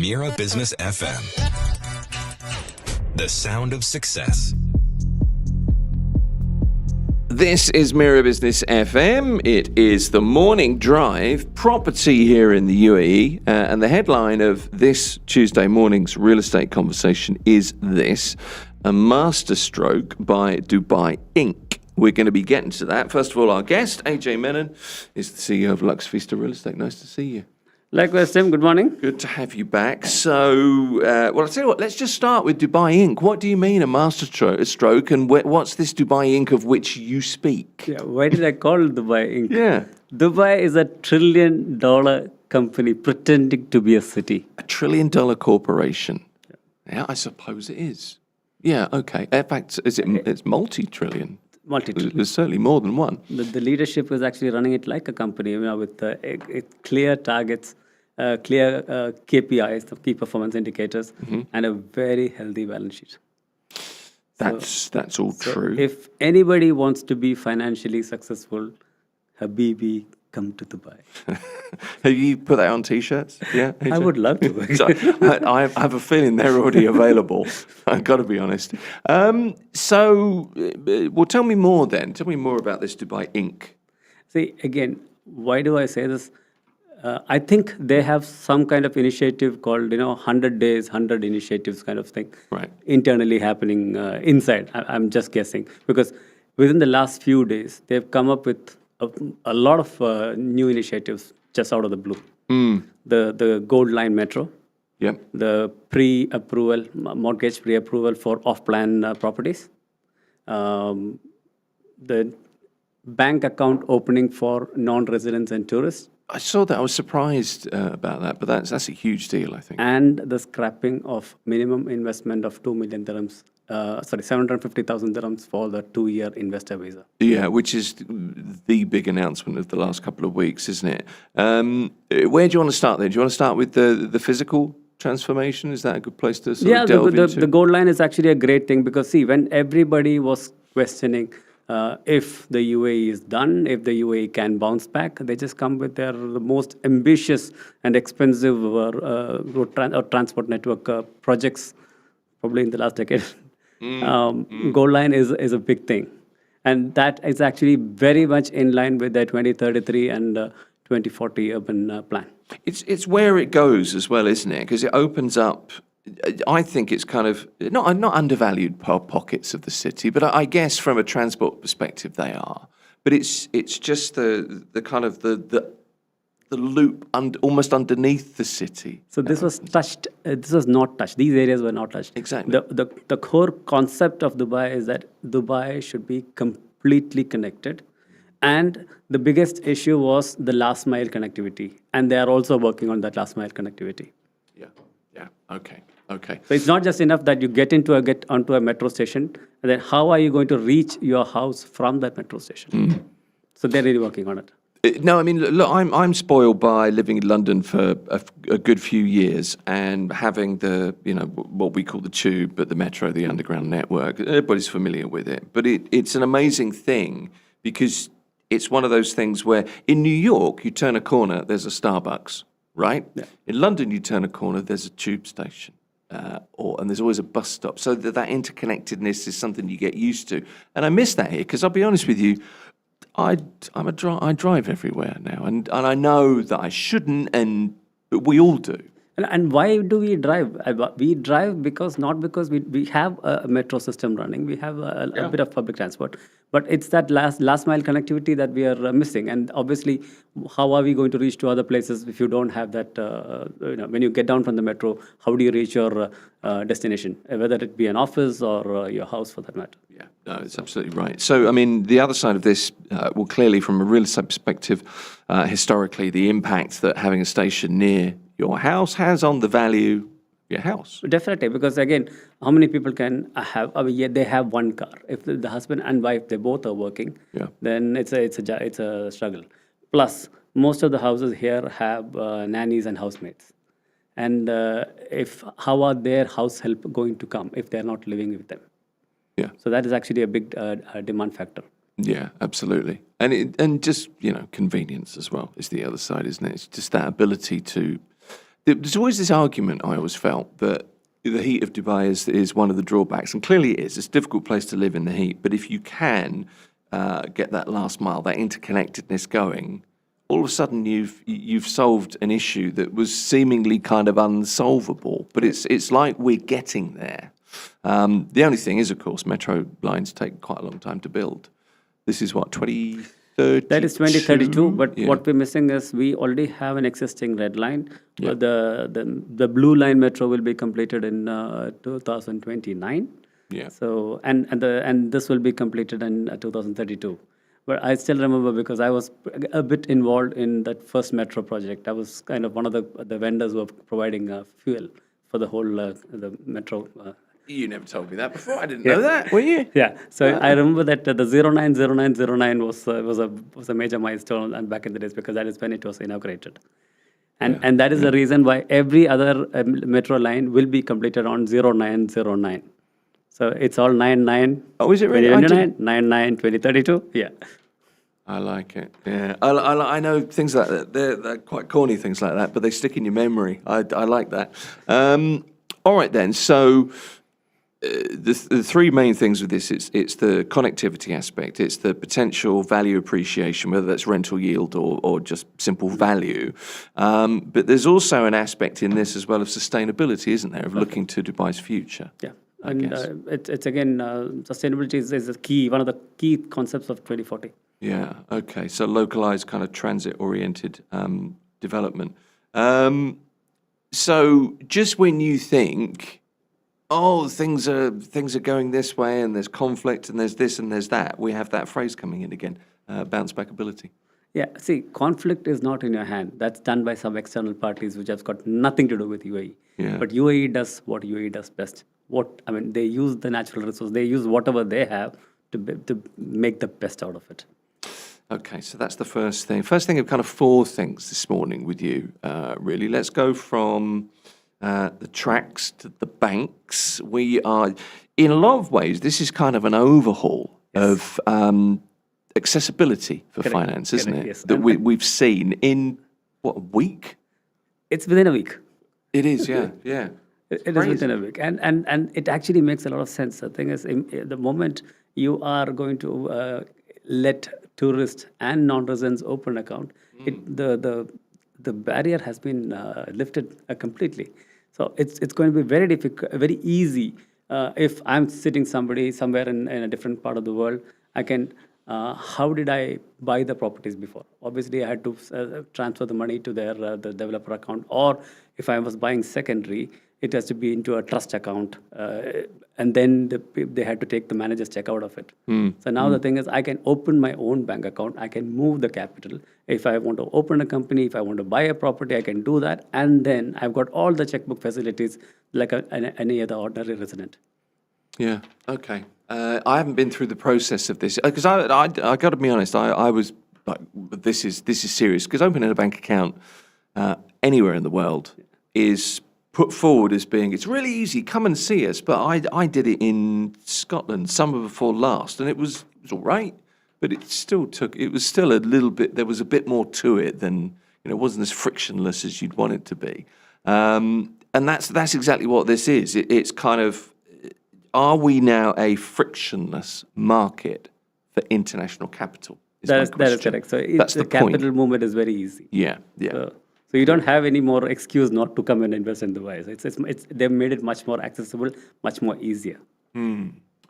Mira Business FM. The sound of success. This is Mira Business FM. It is the morning drive, property here in the UAE. And the headline of this Tuesday morning's real estate conversation is this: a masterstroke by Dubai Inc. We're going to be getting to that. First of all, our guest, AJ Menon, is the CEO of Lux Vista Real Estate. Nice to see you. Likewise, Tim. Good morning. Good to have you back. So, well, I'll tell you what, let's just start with Dubai Inc. What do you mean a masterstroke, and what's this Dubai Inc. of which you speak? Yeah, why did I call it Dubai Inc.? Yeah. Dubai is a $1 trillion company pretending to be a city. $1 trillion corporation. Yeah, I suppose it is. Yeah, okay. In fact, it's multi-trillion. Multi-trillion. There's certainly more than one. The leadership is actually running it like a company, with clear targets, clear KPIs, the key performance indicators, and a very healthy balance sheet. That's all true. If anybody wants to be financially successful, Habibi, come to Dubai. Have you put that on T-shirts? Yeah, I would love to. So, I have a feeling they're already available. I've got to be honest. Well, tell me more then. Tell me more about this Dubai Inc. See, again, why do I say this? I think they have some kind of initiative called, 100 days, 100 initiatives kind of thing. Right. Internally happening inside. I'm just guessing. Because within the last few days, they've come up with a lot of new initiatives just out of the blue. The Gold Line Metro. Yep. The pre-approval, mortgage pre-approval for off-plan properties. The bank account opening for non-residents and tourists. I saw that. I was surprised about that, but that's a huge deal, I think. And the scrapping of minimum investment of 2 million dirhams. 750,000 dirhams for the 2-year investor visa. Yeah, which is the big announcement of the last couple of weeks, isn't it? Where do you want to start then? Do you want to start with the physical transformation? Is that a good place to sort of delve into? The Gold Line is actually a great thing because, see, when everybody was questioning if the UAE is done, if the UAE can bounce back, they just come with the most ambitious and expensive road transport network projects probably in the last decade. Gold Line is a big thing. And that is actually very much in line with the 2033 and 2040 urban plan. It's where it goes as well, isn't it? Because it opens up, I think it's kind of, not undervalued pockets of the city, but I guess from a transport perspective they are. But it's just the kind of the loop almost underneath the city. So this was touched. This was not touched. These areas were not touched. Exactly. The core concept of Dubai is that Dubai should be completely connected, and the biggest issue was the last mile connectivity, and they are also working on that last mile connectivity. Yeah. Okay. So it's not just enough that you get onto a metro station, and then how are you going to reach your house from that metro station? So they're really working on it. No, I mean, look, I'm spoiled by living in London for a good few years and having the, what we call the tube, but the metro, the underground network. Everybody's familiar with it. But it's an amazing thing because it's one of those things where in New York, you turn a corner, there's a Starbucks, right? Yeah. In London, you turn a corner, there's a tube station. And there's always a bus stop. So that interconnectedness is something you get used to. And I miss that here because I'll be honest with you, I drive everywhere now, and I know that I shouldn't, but we all do. And why do we drive? We drive not because we have a metro system running. We have a bit of public transport, but it's that last mile connectivity that we are missing. And obviously, how are we going to reach to other places if you don't have that? When you get down from the metro, how do you reach your destination? Whether it be an office or your house, for that matter. Yeah, no, it's absolutely right. So, I mean, the other side of this, well, clearly from a real estate perspective, historically, the impact that having a station near your house has on the value of your house. Definitely, because again, how many people can have? They have one car. If the husband and wife, they both are working, then it's a struggle. Plus, most of the houses here have nannies and housemates, and how are their house help going to come if they're not living with them? Yeah. So that is actually a big demand factor. Yeah, absolutely. And just, convenience as well is the other side, isn't it? It's just that ability to there's always this argument, I always felt, that the heat of Dubai is one of the drawbacks, and clearly it is. It's a difficult place to live in the heat, but if you can get that last mile, that interconnectedness going, all of a sudden you've solved an issue that was seemingly kind of unsolvable. But it's like we're getting there. The only thing is, of course, metro lines take quite a long time to build. This is what, 2032? That is 2032, but what we're missing is we already have an existing red line. Yeah. The blue line metro will be completed in 2029. Yeah. So and this will be completed in 2032. But I still remember because I was a bit involved in that first metro project. I was kind of one of the vendors who were providing fuel for the whole the metro. You never told me that before. I didn't know that, were you? Yeah. So I remember that the 090909 was a major milestone and back in the days because that is when it was inaugurated. And that is the reason why every other metro line will be completed on 0909. So it's all 99. Oh, is it really? 2029, 99, 2032. Yeah. I like it. Yeah, I know things like that. They're quite corny things like that, but they stick in your memory. I like that. All right then. So the three main things with this it's the connectivity aspect, it's the potential value appreciation, whether that's rental yield or just simple value. But there's also an aspect in this as well of sustainability, isn't there, of looking to Dubai's future? Yeah. And it's again, sustainability is one of the key concepts of 2040. Yeah, okay. So localized kind of transit-oriented development. So just when you think, oh, things are going this way and there's conflict and there's this and there's that, we have that phrase coming in again, bounce back ability. Yeah, see, conflict is not in your hand. That's done by some external parties which has got nothing to do with UAE. Yeah. But UAE does what UAE does best. They use the natural resource. They use whatever they have to make the best out of it. Okay, so that's the first thing. First thing of kind of four things this morning with you, really. Let's go from the tracks to the banks. We are, in a lot of ways, this is kind of an overhaul of accessibility for finance, isn't it? Yes. That we've seen in, what, a week? It's within a week. It is, yeah, yeah. It is within a week. And it actually makes a lot of sense. The thing is, the moment you are going to let tourists and non-residents open account, the barrier has been lifted completely. So it's going to be very difficult, very easy. If I'm sitting somewhere in a different part of the world, I can. How did I buy the properties before? Obviously, I had to transfer the money to the developer account, or if I was buying secondary, it has to be into a trust account, and then they had to take the manager's check out of it. So now the thing is, I can open my own bank account, I can move the capital. If I want to open a company, if I want to buy a property, I can do that, and then I've got all the checkbook facilities like any other ordinary resident. Yeah, okay. I haven't been through the process of this, because I got to be honest, I was like, this is serious, because opening a bank account anywhere in the world is put forward as being, it's really easy, come and see us. But I did it in Scotland summer before last, and it was all right, but it was still a little bit, there was a bit more to it than, it wasn't as frictionless as you'd want it to be. And that's exactly what this is. It's kind of, are we now a frictionless market for international capital? That is correct. So the capital movement is very easy. Yeah. So you don't have any more excuse not to come and invest in Dubai. So they've made it much more accessible, much more easier.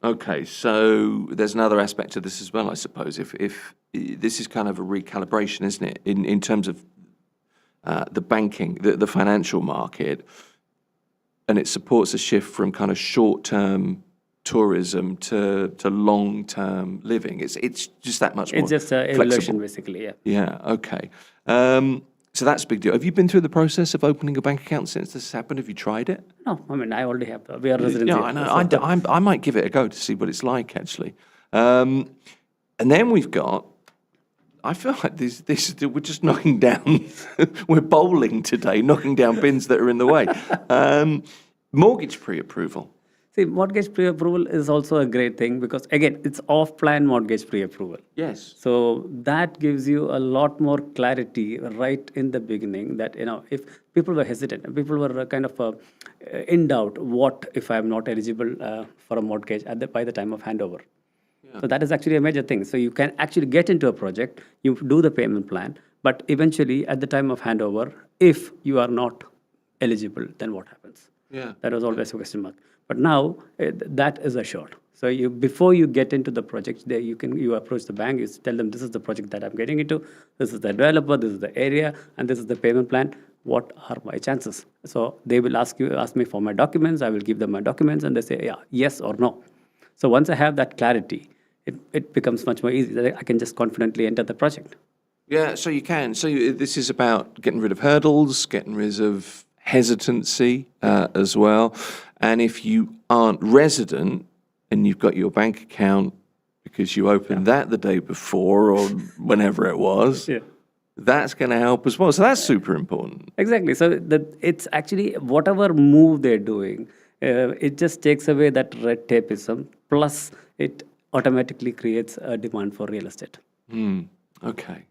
Okay, so there's another aspect to this as well, I suppose. If this is kind of a recalibration, isn't it, in terms of the banking, the financial market, and it supports a shift from kind of short-term tourism to long-term living. It's just that much more It's just an evolution, basically, yeah. Yeah, okay. So that's a big deal. Have you been through the process of opening a bank account since this happened? Have you tried it? No, I already have. We are residents. Yeah, I know. I might give it a go to see what it's like, actually. And then we've got, I feel like we're just knocking down, we're bowling today, knocking down bins that are in the way. Mortgage pre-approval. See, mortgage pre-approval is also a great thing because, again, it's off-plan mortgage pre-approval. Yes. So that gives you a lot more clarity right in the beginning that, if people were hesitant, people were kind of in doubt, what if I'm not eligible for a mortgage by the time of handover? So that is actually a major thing. So you can actually get into a project, you do the payment plan, but eventually at the time of handover, if you are not eligible, then what happens? Yeah. That was always a question mark. But now that is assured. So before you get into the project, you approach the bank, you tell them this is the project that I'm getting into, this is the developer, this is the area, and this is the payment plan. What are my chances? So they will ask me for my documents. I will give them my documents, and they say yes or no. So once I have that clarity, it becomes much more easy. I can just confidently enter the project. Yeah, so you can. So this is about getting rid of hurdles, getting rid of hesitancy as well. And if you aren't resident and you've got your bank account because you opened that the day before or whenever it was, that's going to help as well. So that's super important. Exactly. So it's actually whatever move they're doing, it just takes away that red tapeism. Plus, it automatically creates a demand for real estate. Okay.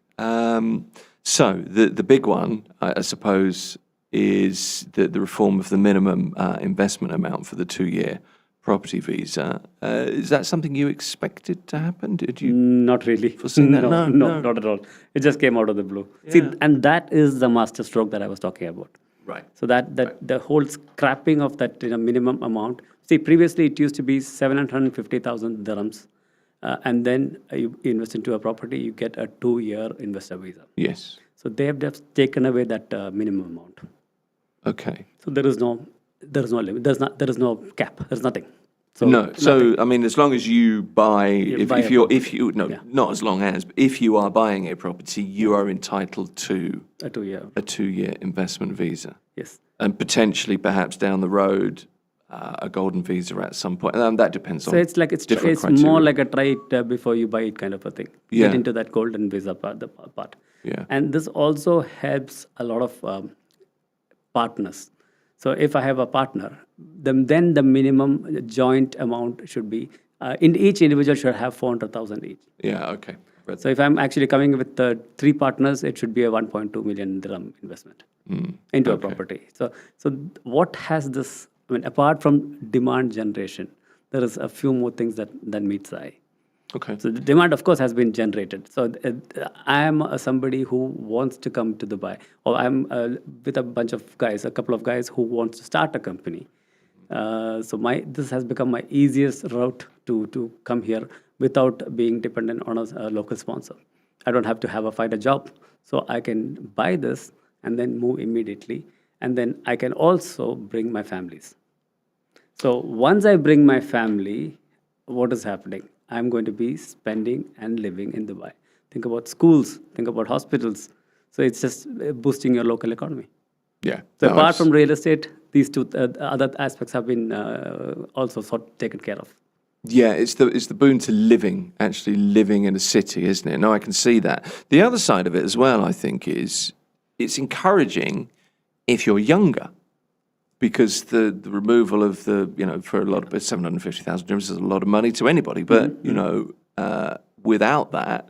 So the big one, I suppose, is the reform of the minimum investment amount for the 2-year property visa. Is that something you expected to happen? Did you? Not really. Foreseen that? No, No. not at all. It just came out of the blue. See, and that is the master stroke that I was talking about. Right. So that the whole scrapping of that minimum amount. See, previously it used to be 750,000 dirhams. And then you invest into a property, you get a 2-year investor visa. Yes. So they have just taken away that minimum amount. Okay. So there is no limit. There is no cap. There's nothing. So No. So I mean, as long as you buy, not as long as, but if you are buying a property, you are entitled to a 2-year. a 2-year investment visa. Yes. And potentially, perhaps down the road, a golden visa at some point. And that depends on. So it's like it's more like a try it before you buy it kind of a thing. Yeah. Get into that golden visa part. Yeah. And this also helps a lot of partners. So if I have a partner, then the minimum joint amount should be in each individual should have 400,000 each. Yeah. Okay. So if I'm actually coming with 3 partners, it should be a 1.2 million dirham investment into a property. So what has this? I mean, apart from demand generation, there is a few more things that meets the eye. Okay. So the demand, of course, has been generated. So I am somebody who wants to come to Dubai, or I'm with a couple of guys who wants to start a company. So this has become my easiest route to come here without being dependent on a local sponsor. I don't have to find a job, so I can buy this and then move immediately. And then I can also bring my families. So once I bring my family, what is happening? I'm going to be spending and living in Dubai. Think about schools, think about hospitals. So it's just boosting your local economy. Yeah. So apart from real estate, these two other aspects have been also taken care of. Yeah, it's the boon to actually living in a city, isn't it? No, I can see that. The other side of it as well, I think, is it's encouraging if you're younger, because the removal of for a lot of 750,000 dirhams is a lot of money to anybody, but without that,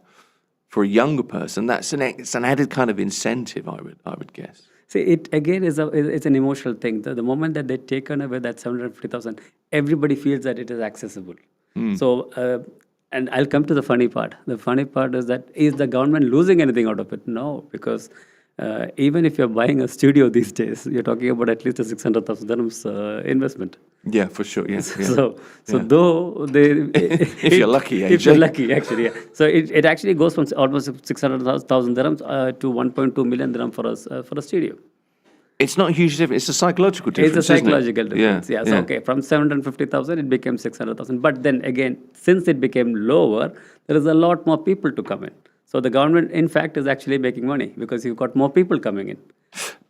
for a younger person, it's an added kind of incentive, I would guess. See, it again it's an emotional thing. The moment that they've taken away that 750,000, everybody feels that it is accessible. So, and I'll come to the funny part. The funny part is the government losing anything out of it? No, because even if you're buying a studio these days, you're talking about at least a 600,000 dirhams investment. Yeah, for sure. Yeah. So though they, if you're lucky, if you're lucky, actually, yeah. So it actually goes from almost 600,000 dirhams to 1.2 million dirham for a studio. It's not a huge difference. It's a psychological difference. It's a psychological difference. Yeah. So yeah. okay, from 750,000, it became 600,000. But then again, since it became lower, there is a lot more people to come in. So the government, in fact, is actually making money because you've got more people coming in.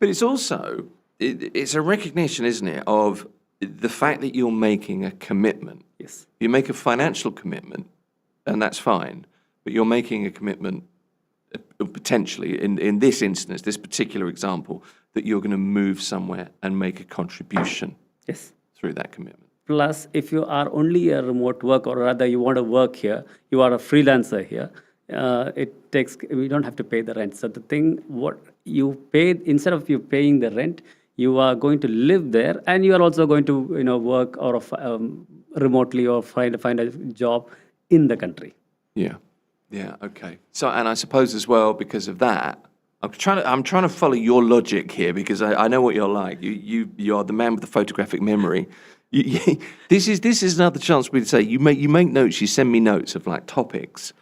But it's also, it's a recognition, isn't it, of the fact that you're making a commitment. Yes. You make a financial commitment, and that's fine, but you're making a commitment potentially, in this instance, this particular example, that you're going to move somewhere and make a contribution Yes. through that commitment. Plus, if you are only a remote work, or rather you want to work here, you are a freelancer here, we don't have to pay the rent. So the thing, what you pay, instead of you paying the rent, you are going to live there, and you are also going to work or remotely, or find a job in the country. Yeah. Yeah. Okay. So, and I suppose as well, because of that, I'm trying to follow your logic here, because I know what you're like. You are the man with the photographic memory. This is another chance for me to say, you make notes, you send me notes of like topics,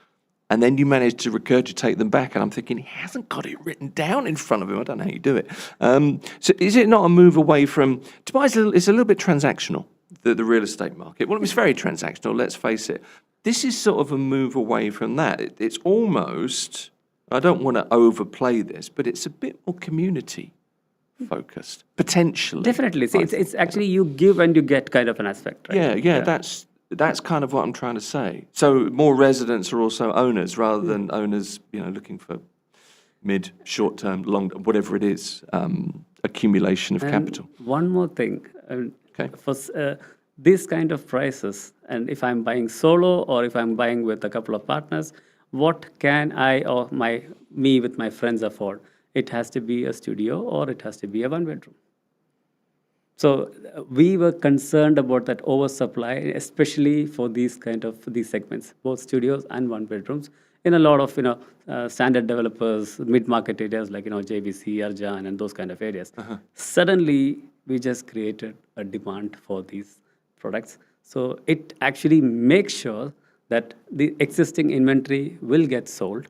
and then you manage to regurgitate them back, and I'm thinking, he hasn't got it written down in front of him. I don't know how you do it. So is it not a move away from Dubai? It's a little bit transactional, the real estate market. Well, it's very transactional. Let's face it. This is sort of a move away from that. It's almost, I don't want to overplay this, but it's a bit more community focused, potentially. Definitely. See, it's actually you give and you get kind of an aspect, right? Yeah. That's kind of what I'm trying to say. So more residents are also owners, rather than owners, looking for mid, short term, long, whatever it is, accumulation of capital. One more thing. Okay. For this kind of prices, and if I'm buying solo or if I'm buying with a couple of partners, what can I or me with my friends afford? It has to be a studio, or it has to be a one-bedroom. So we were concerned about that oversupply, especially for these segments, both studios and one-bedrooms, in a lot of standard developers, mid-market areas like JVC, Arjan, and those kind of areas. Suddenly, we just created a demand for these products. So it actually makes sure that the existing inventory will get sold,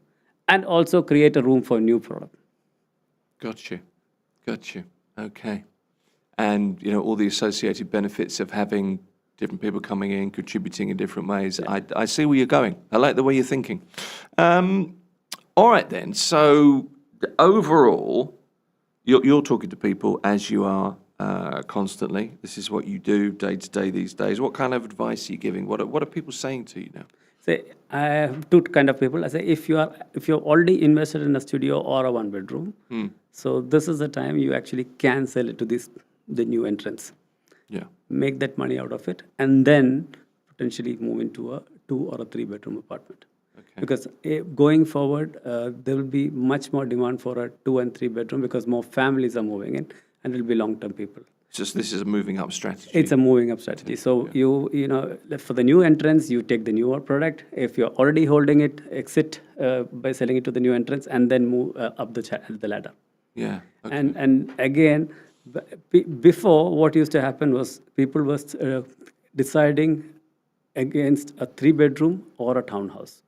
and also create a room for new product. Got you. Okay. And, all the associated benefits of having different people coming in, contributing in different ways. Yeah. I see where you're going. I like the way you're thinking. All right, then. So overall, you're talking to people as you are constantly. This is what you do day to day these days. What kind of advice are you giving? What are people saying to you now? Say, I have two kind of people. I say, if you're already invested in a studio or a one bedroom, so this is the time you actually can sell it to the new entrants. Yeah. Make that money out of it, and then potentially move into a 2 or a 3 bedroom apartment. Okay. Because going forward, there will be much more demand for a 2 and 3 bedroom, because more families are moving in, and it will be long-term people. This is a moving up strategy. It's a moving up strategy. So you for the new entrants, you take the newer product. If you're already holding it, exit by selling it to the new entrants, and then move up the ladder. Yeah. Okay. And again, before, what used to happen was people were deciding against a 3 bedroom or a townhouse,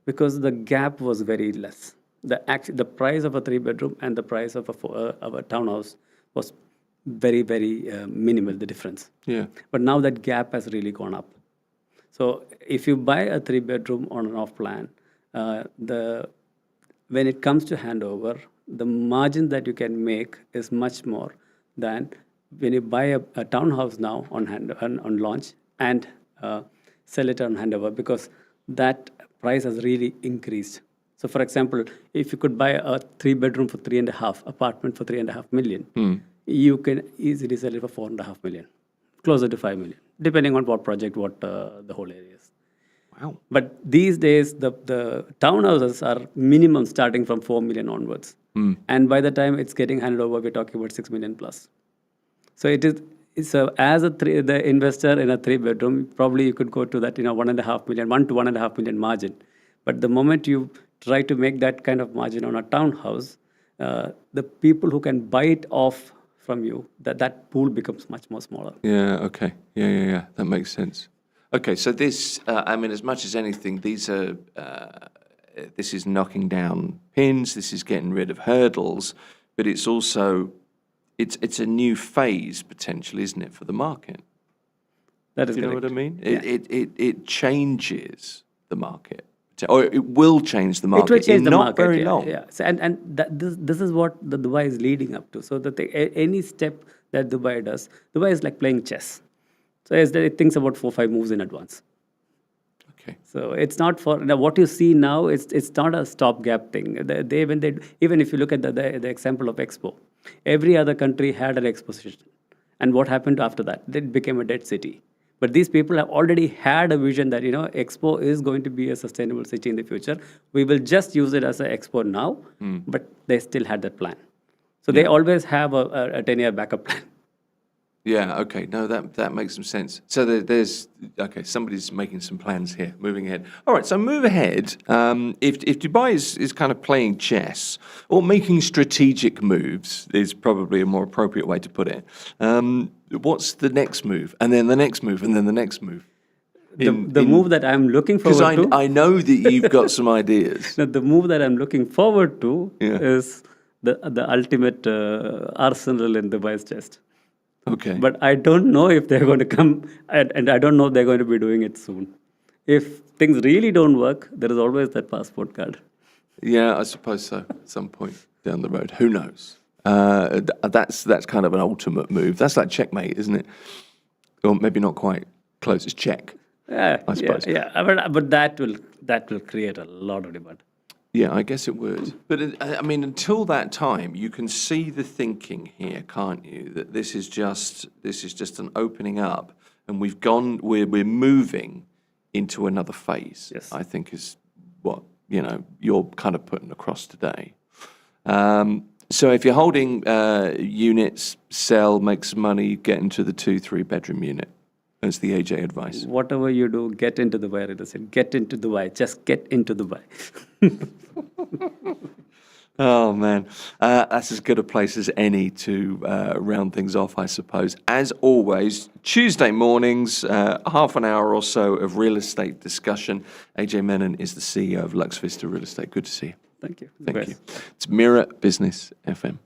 because the gap was very less. The price of a 3 bedroom and the price of a townhouse was very, very minimal, the difference. Yeah. But now that gap has really gone up. So if you buy a 3 bedroom on an off plan, when it comes to handover, the margin that you can make is much more than when you buy a townhouse now on launch and sell it on handover, because that price has really increased. So for example, if you could buy a 3 bedroom for 3.5, apartment for 3.5 million, you can easily sell it for 4.5 million, closer to 5 million, depending on what project, what the whole area is. Wow. But these days, the townhouses are minimum starting from 4 million onwards. And by the time it's getting handed over, we're talking about 6 million plus. So as the investor in a 3 bedroom, probably you could go to that 1.5 million, 1 to 1.5 million margin. But the moment you try to make that kind of margin on a townhouse, the people who can buy it off from you, that pool becomes much more smaller. Yeah. Okay. Yeah. That makes sense. Okay. So this, as much as anything, this is knocking down pins. This is getting rid of hurdles, but it's also it's a new phase potentially, isn't it, for the market? That is Do you correct. know what I mean? Yeah. It changes the market, or it will change the market. It will change the not market. very Yeah, long. yeah. So, this is what the Dubai is leading up to. So that any step that Dubai does, Dubai is like playing chess. So it thinks about 4-5 moves in advance. Okay. So it's not what you see now. It's not a stopgap thing. Even if you look at the example of Expo, every other country had an exposition, and what happened after that? It became a dead city. But these people have already had a vision that, Expo is going to be a sustainable city in the future. We will just use it as an Expo now, but they still had that plan. So they always have a 10-year backup plan. Yeah, okay. No, that makes some sense. So somebody's making some plans here, moving ahead. All right, so move ahead. If Dubai is kind of playing chess or making strategic moves is probably a more appropriate way to put it. What's the next move? And then the next move, and then the next move? The move that I'm looking forward to... Because I know that you've got some ideas. No, the move that I'm looking forward to is the ultimate arsenal in Dubai's chest. Okay. But I don't know if they're going to come, and I don't know if they're going to be doing it soon. If things really don't work, there is always that passport card. Yeah, I suppose so. At some point down the road, who knows? That's kind of an ultimate move. That's like checkmate, isn't it? Or maybe not quite close. It's check. Yeah, I suppose. Yeah. But that will create a lot of demand. Yeah, I guess it would. But I mean, until that time, you can see the thinking here, can't you? That this is just an opening up, and we're moving into another phase. Yes. I think is what you're kind of putting across today. So if you're holding units, sell, make some money, get into the 2-3 bedroom unit. That's the AJ advice. Whatever you do, get into Dubai. It said, get into Dubai. Just get into Dubai. Oh, man. That's as good a place as any to round things off, I suppose. As always, Tuesday mornings, half an hour or so of real estate discussion. AJ Menon is the CEO of Lux Vista Real Estate. Good to see you. Thank you. Thank you. It's Mira Business FM.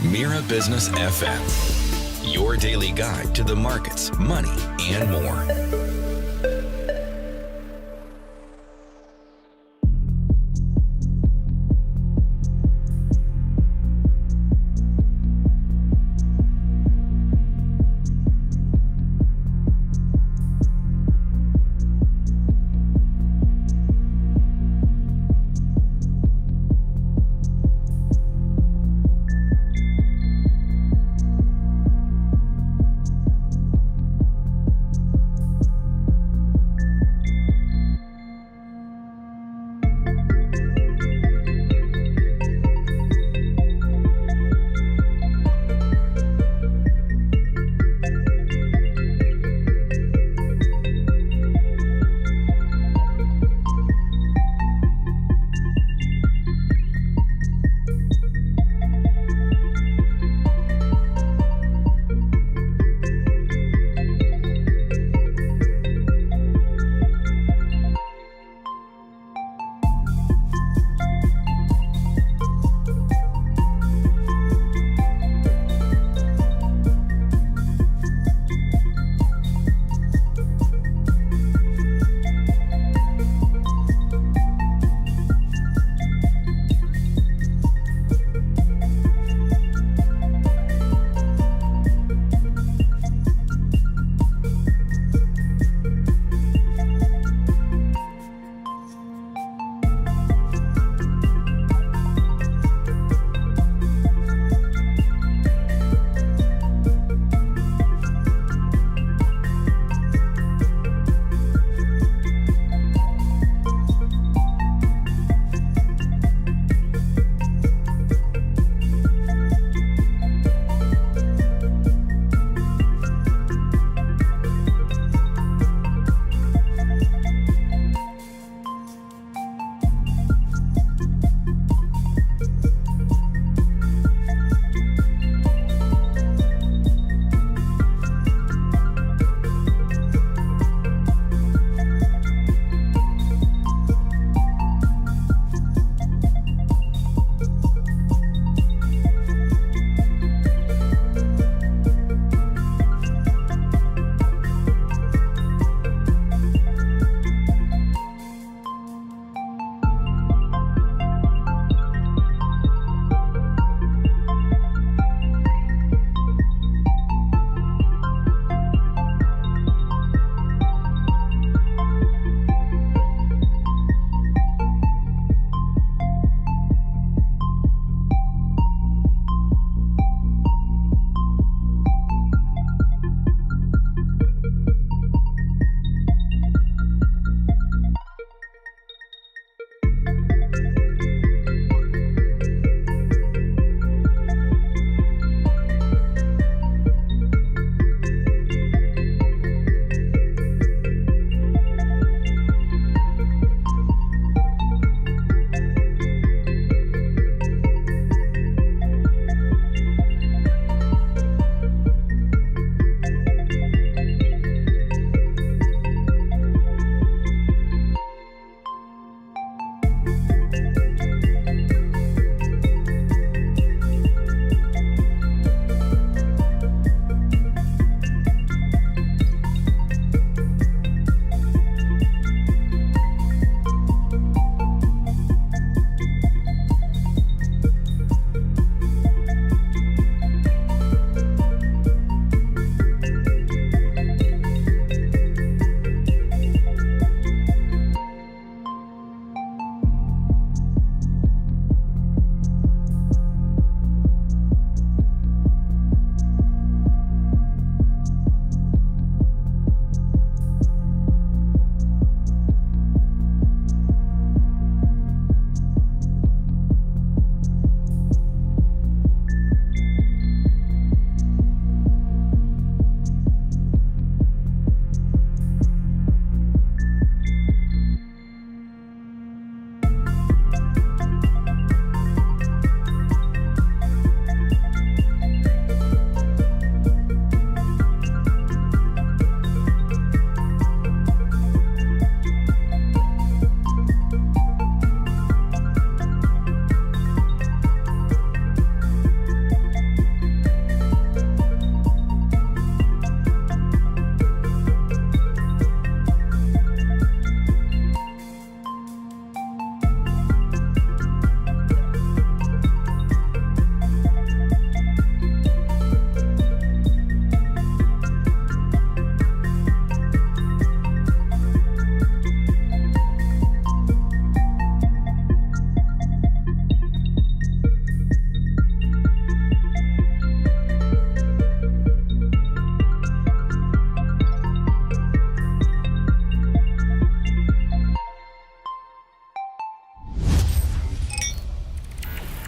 Mira Business FM, your daily guide to the markets, money, and more.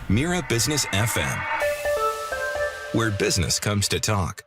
Mira Business FM, where business comes to talk.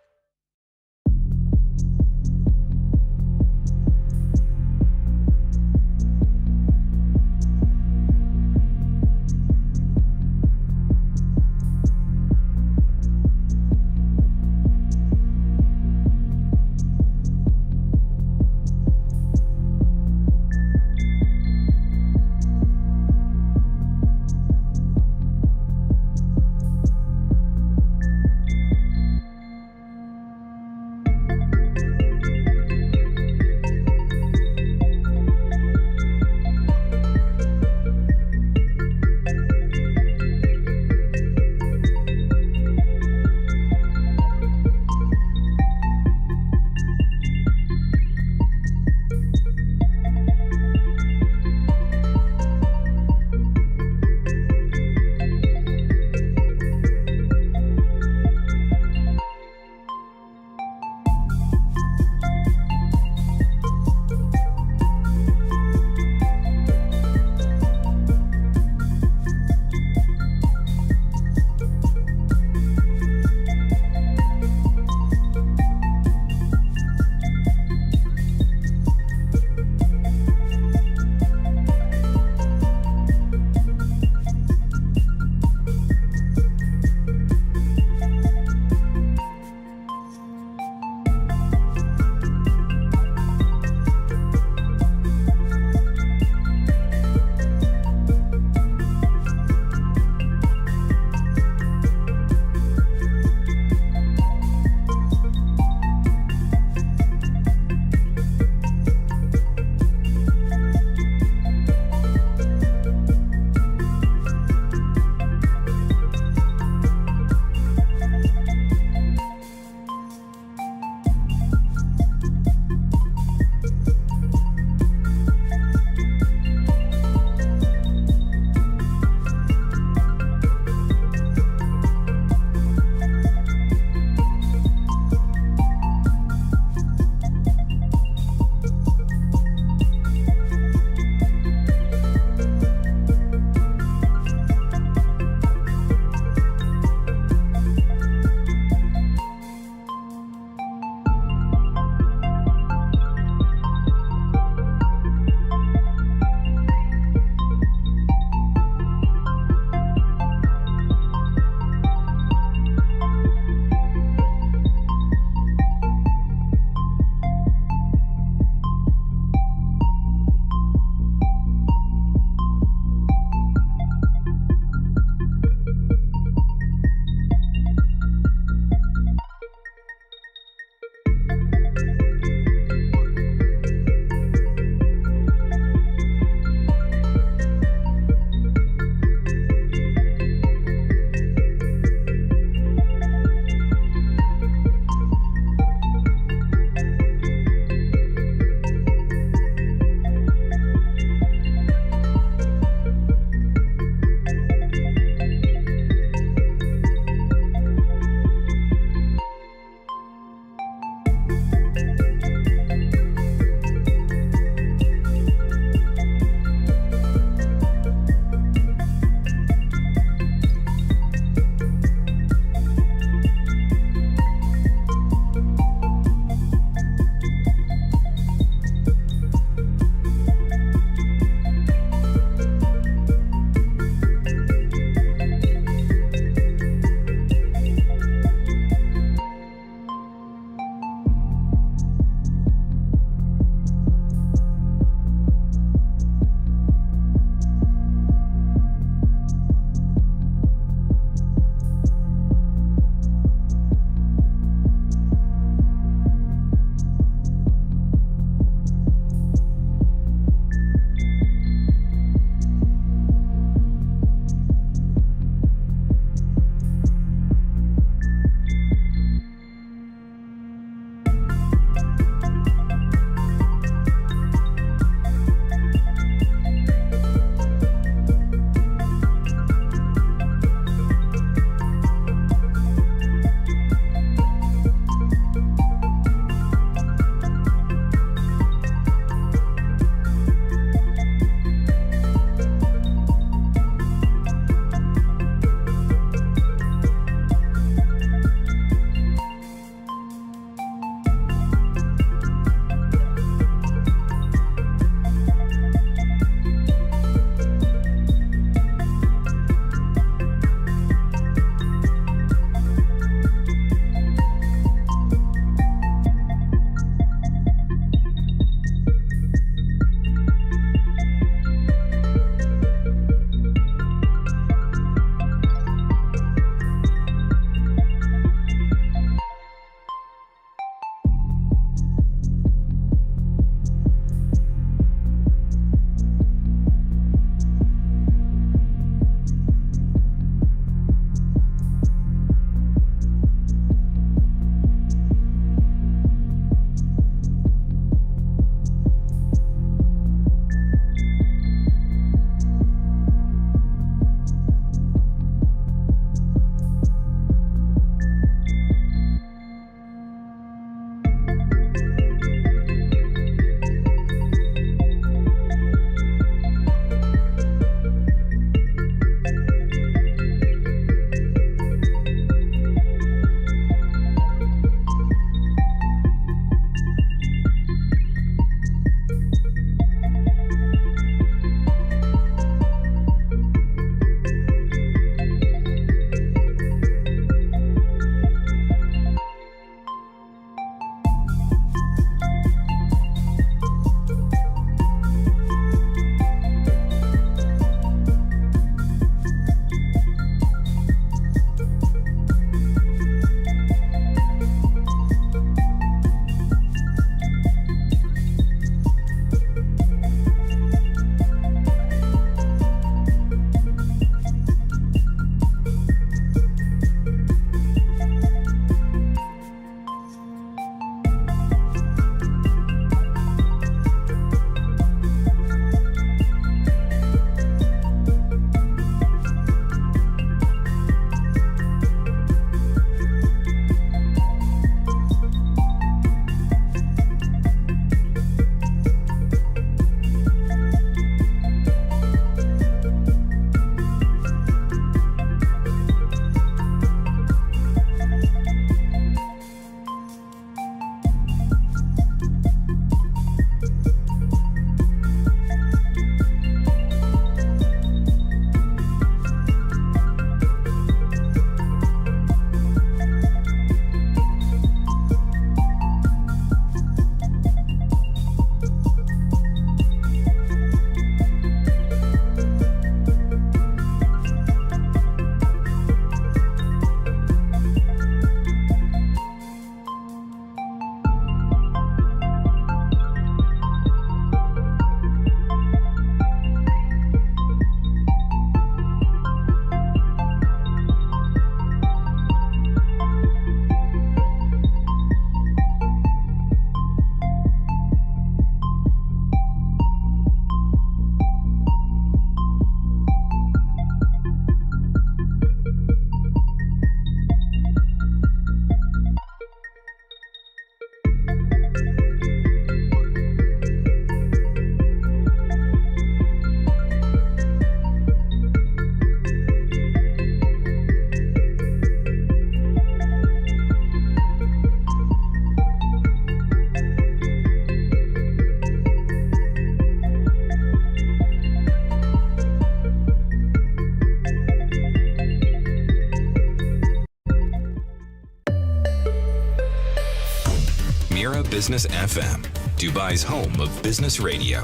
Business FM, Dubai's home of business radio.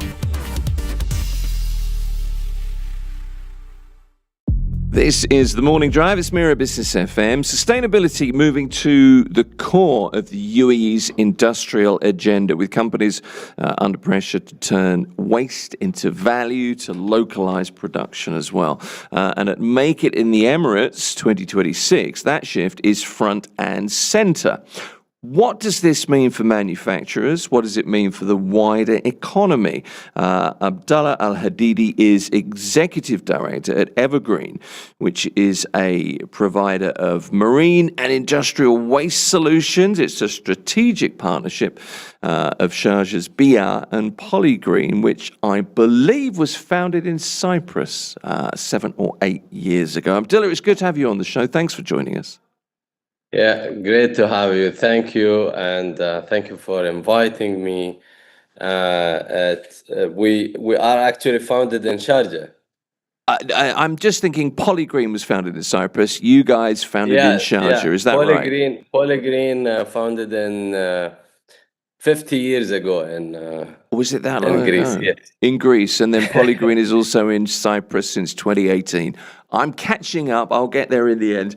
This is the Morning Drive. It's Mira Business FM. Sustainability moving to the core of the UAE's industrial agenda, with companies under pressure to turn waste into value, to localize production as well. And at Make It in the Emirates 2026, that shift is front and center. What does this mean for manufacturers? What does it mean for the wider economy? Abdullah Al-Hadidi is Executive Director at Evergreen, which is a provider of marine and industrial waste solutions. It's a strategic partnership of Sharjah's BR and Polygreen, which I believe was founded in Cyprus 7 or 8 years ago. Abdullah, it's good to have you on the show. Thanks for joining us. Yeah, great to have you. Thank you, and thank you for inviting me. We are actually founded in Sharjah. I'm just thinking Polygreen was founded in Cyprus. You guys founded in Sharjah. Is that right? Polygreen founded in 50 years ago Was it that in long Greece? ago? Yes. In Greece, and then Polygreen is also in Cyprus since 2018. I'm catching up. I'll get there in the end.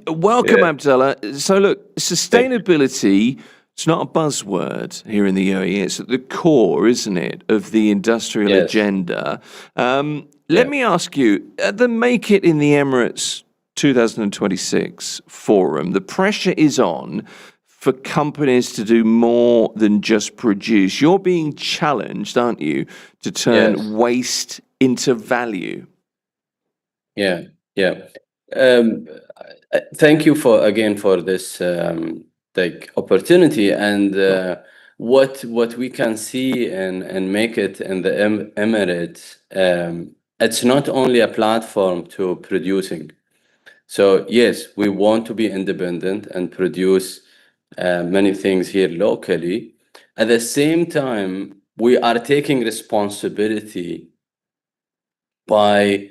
Welcome, Abdullah. So look, sustainability, it's not a buzzword here in the UAE. It's at the core, isn't it, of the industrial agenda. Let me ask you, at the Make It in the Emirates 2026 forum, the pressure is on for companies to do more than just produce. You're being challenged, aren't you, to turn waste into value? Yeah. Thank you for this opportunity, and what we can see and Make It in the Emirates. It's not only a platform to producing. So yes, we want to be independent and produce many things here locally. At the same time, we are taking responsibility by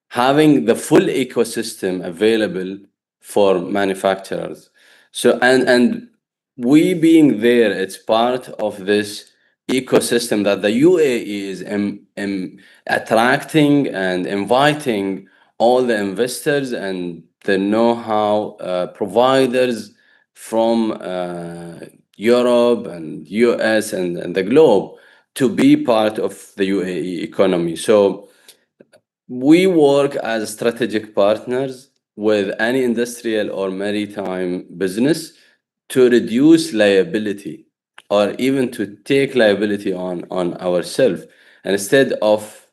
having the full ecosystem available for manufacturers. So and we being there, it's part of this ecosystem that the UAE is attracting and inviting all the investors and the know-how providers from Europe and US and the globe to be part of the UAE economy. So we work as strategic partners with any industrial or maritime business to reduce liability, or even to take liability on ourselves, and instead of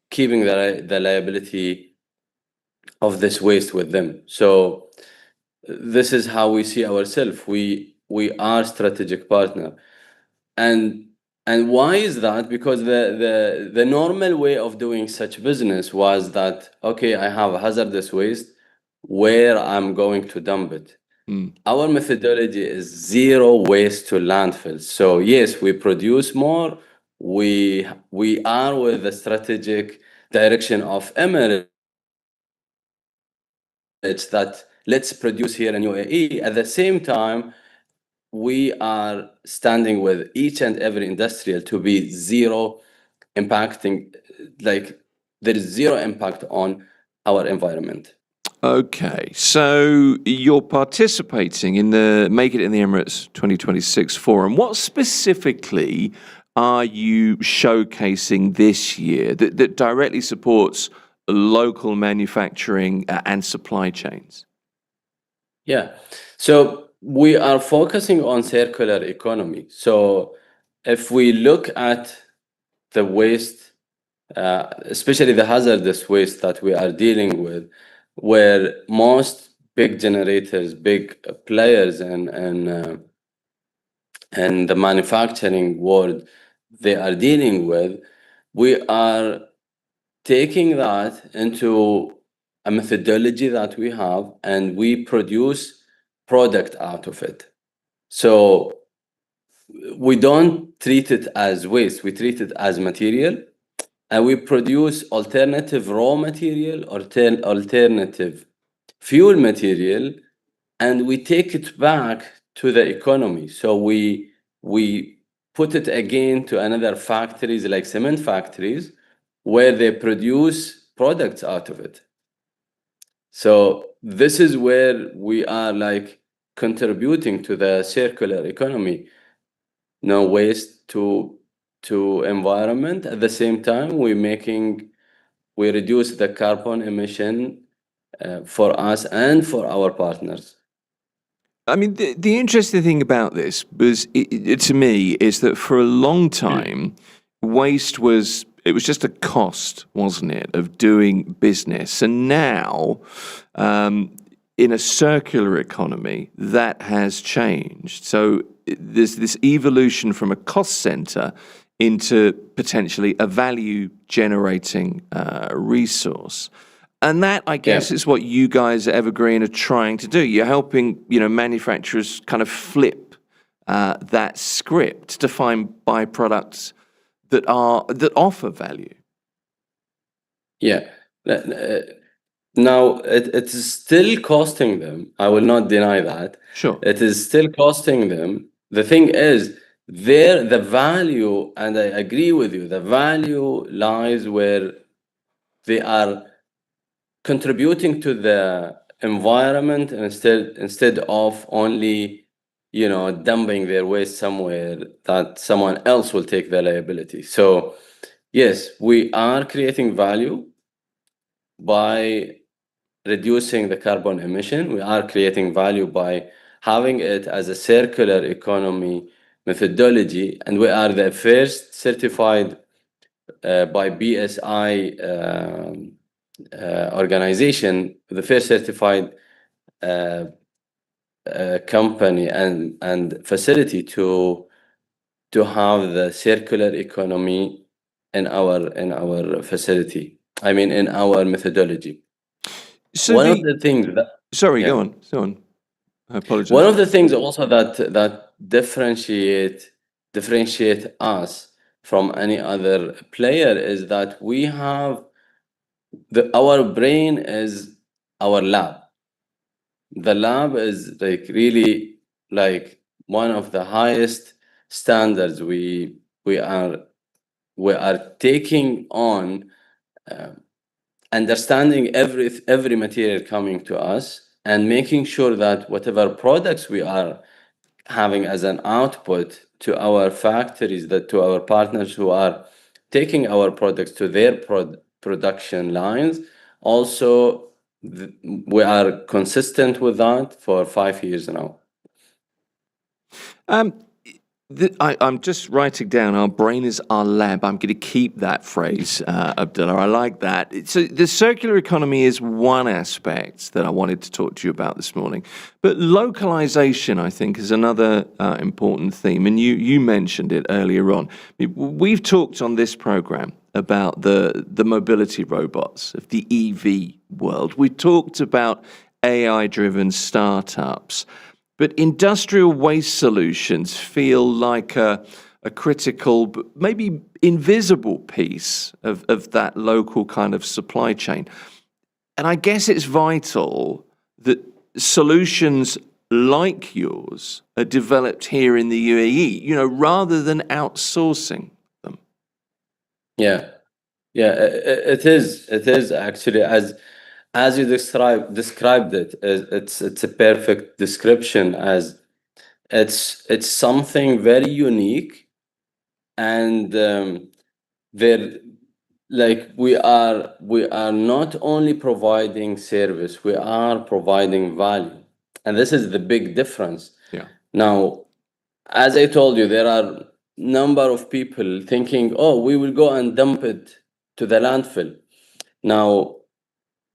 keeping the liability of this waste with them. So this is how we see ourselves. We are strategic partner. And why is that? Because the normal way of doing such business was that, okay, I have hazardous waste, where I'm going to dump it. Our methodology is zero waste to landfills. So yes, we produce more. We are with the strategic direction of Emirates that let's produce here in UAE. At the same time, we are standing with each and every industrial to be zero impacting, like there is zero impact on our environment. Okay, so you're participating in the Make It in the Emirates 2026 forum. What specifically are you showcasing this year that directly supports local manufacturing and supply chains? Yeah, so we are focusing on circular economy. So if we look at the waste, especially the hazardous waste that we are dealing with, where most big generators, big players and the manufacturing world they are dealing with, we are taking that into a methodology that we have, and we produce product out of it. So we don't treat it as waste, we treat it as material. And we produce alternative raw material or alternative fuel material, and we take it back to the economy. So we we put it again to another factories like cement factories where they produce products out of it. So this is where we are like contributing to the circular economy. No waste to environment. At the same time, we reduce the carbon emission for us and for our partners. I mean, the interesting thing about this was, to me, is that for a long time, waste was just a cost, wasn't it, of doing business. And now, in a circular economy, that has changed. So there's this evolution from a cost center into potentially a value generating resource. And that, I guess, is what you guys at Evergreen are trying to do. You're helping, manufacturers kind of flip that script to find byproducts that offer value. Yeah. Now, it is still costing them. I will not deny that. Sure. It is still costing them. The thing is, the value, and I agree with you, the value lies where they are contributing to the environment instead of only dumping their waste somewhere that someone else will take the liability. So yes, we are creating value by reducing the carbon emission. We are creating value by having it as a circular economy methodology, and we are the first certified by BSI organization, the first certified company and facility to have the circular economy in our facility. I mean, in our methodology. So One of the things that sorry, yeah. go on. I apologize. One of the things also that differentiate us from any other player is that we have our brain is our lab. The lab is like really like one of the highest standards we are taking on, understanding every material coming to us and making sure that whatever products we are having as an output to our factories, that to our partners who are taking our products to their production lines, also we are consistent with that for 5 years now. I'm just writing down, our brain is our lab. I'm going to keep that phrase, Abdullah. I like that. So the circular economy is one aspect that I wanted to talk to you about this morning. But localization, I think, is another important theme. And you mentioned it earlier on. We've talked on this program about the mobility robots of the EV world. We talked about AI-driven startups. But industrial waste solutions feel like a critical, but maybe invisible piece of that local kind of supply chain. And I guess it's vital that solutions like yours are developed here in the UAE, rather than outsourcing them. Yeah, it is actually as you described it. It's a perfect description, as it's something very unique, and we are not only providing service, we are providing value, and this is the big difference. Yeah. Now, as I told you, there are number of people thinking, oh, we will go and dump it to the landfill. Now,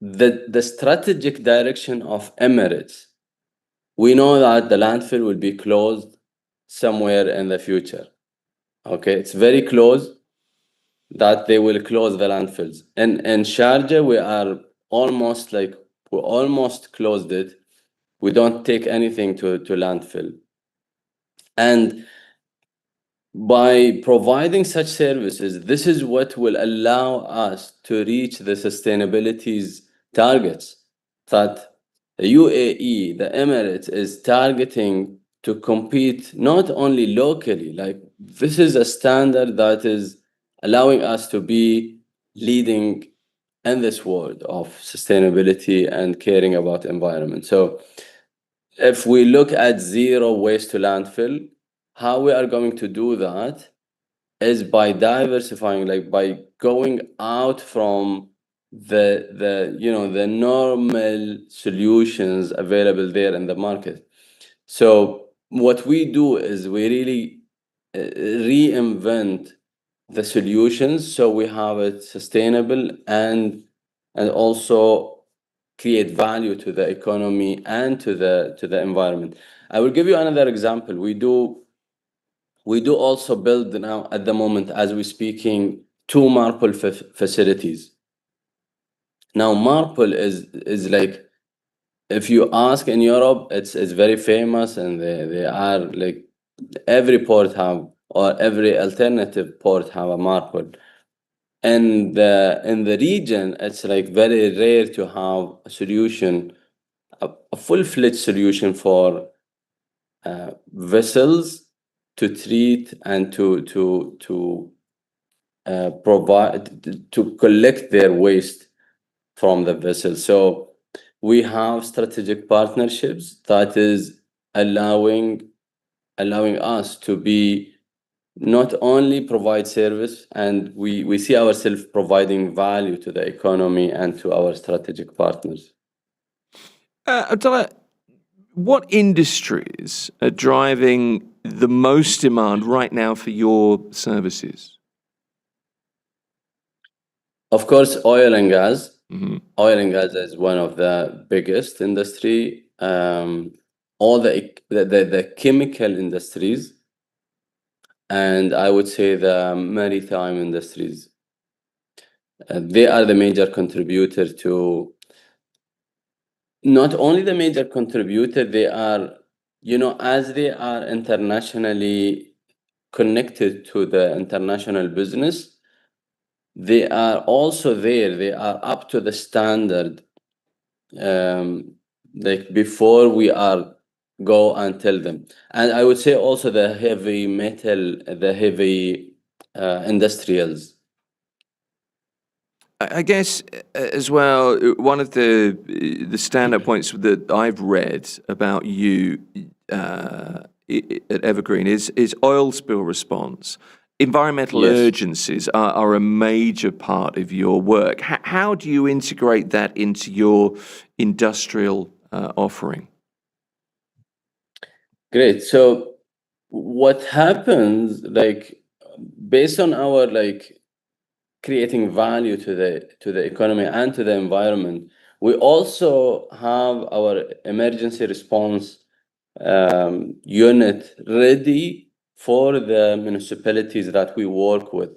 the strategic direction of Emirates, we know that the landfill will be closed somewhere in the future. Okay, it's very close that they will close the landfills. And in Sharjah, we almost closed it. We don't take anything to landfill. And by providing such services, this is what will allow us to reach the sustainability's targets that the UAE, the Emirates, is targeting to compete not only locally, like this is a standard that is allowing us to be leading in this world of sustainability and caring about environment. So if we look at zero waste to landfill, how we are going to do that is by diversifying, like by going out from the normal solutions available there in the market. So what we do is we really reinvent the solutions so we have it sustainable and also create value to the economy and to the environment. I will give you another example. We do also build now at the moment as we're speaking two marble facilities. Now marble is like, if you ask in Europe, it's very famous, and they are like every port have, or every alternative port have a marble. And in the region, it's like very rare to have a solution, a full-fledged solution for vessels to treat and to provide to collect their waste from the vessel. So we have strategic partnerships that is allowing us to be not only provide service, and we see ourselves providing value to the economy and to our strategic partners. Abdullah, what industries are driving the most demand right now for your services? Of course, oil and gas. Mhm. Oil and gas is one of the biggest industry. All the chemical industries, and I would say the maritime industries. They are the major contributor to, not only the major contributor, they are, as they are internationally connected to the international business, they are also there. They are up to the standard. Like before we are go and tell them. And I would say also the heavy metal, the heavy industrials. I guess as well, one of the stand-up points that I've read about you at Evergreen is oil spill response. Environmental Yes. urgencies are a major part of your work. How do you integrate that into your industrial offering? Great. So what happens, like based on our like creating value to the economy and to the environment, we also have our emergency response unit ready for the municipalities that we work with.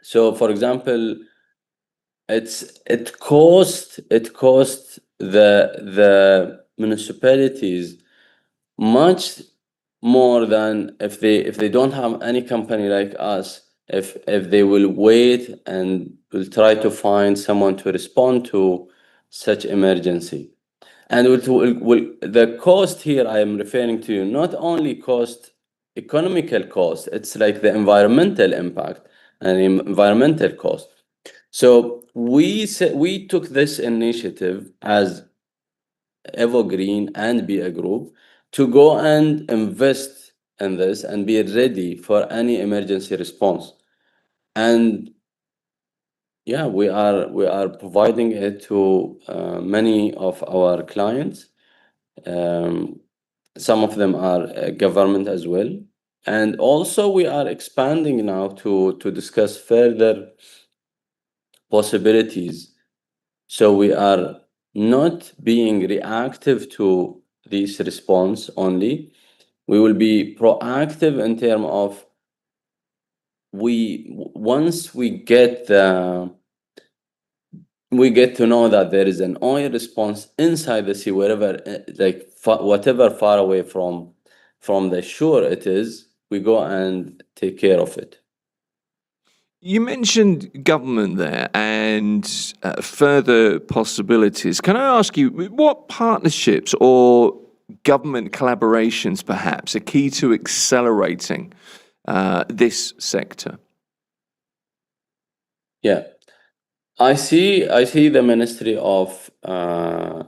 So, for example, it cost the municipalities much more than if they don't have any company like us, if they will wait and will try to find someone to respond to such emergency. And the cost here I am referring to, not only cost, economical cost, it's like the environmental impact and environmental cost. So we took this initiative as Evergreen and Be a Group to go and invest in this and be ready for any emergency response. And yeah, we are providing it to many of our clients. Um, some of them are government as well. And also we are expanding now to discuss further possibilities. So we are not being reactive to this response only. We will be proactive in terms of once we get to know that there is an oil response inside the sea, wherever, whatever far away from the shore it is, we go and take care of it. You mentioned government there and further possibilities. Can I ask you, what partnerships or government collaborations perhaps are key to accelerating this sector? Yeah, I see the Ministry of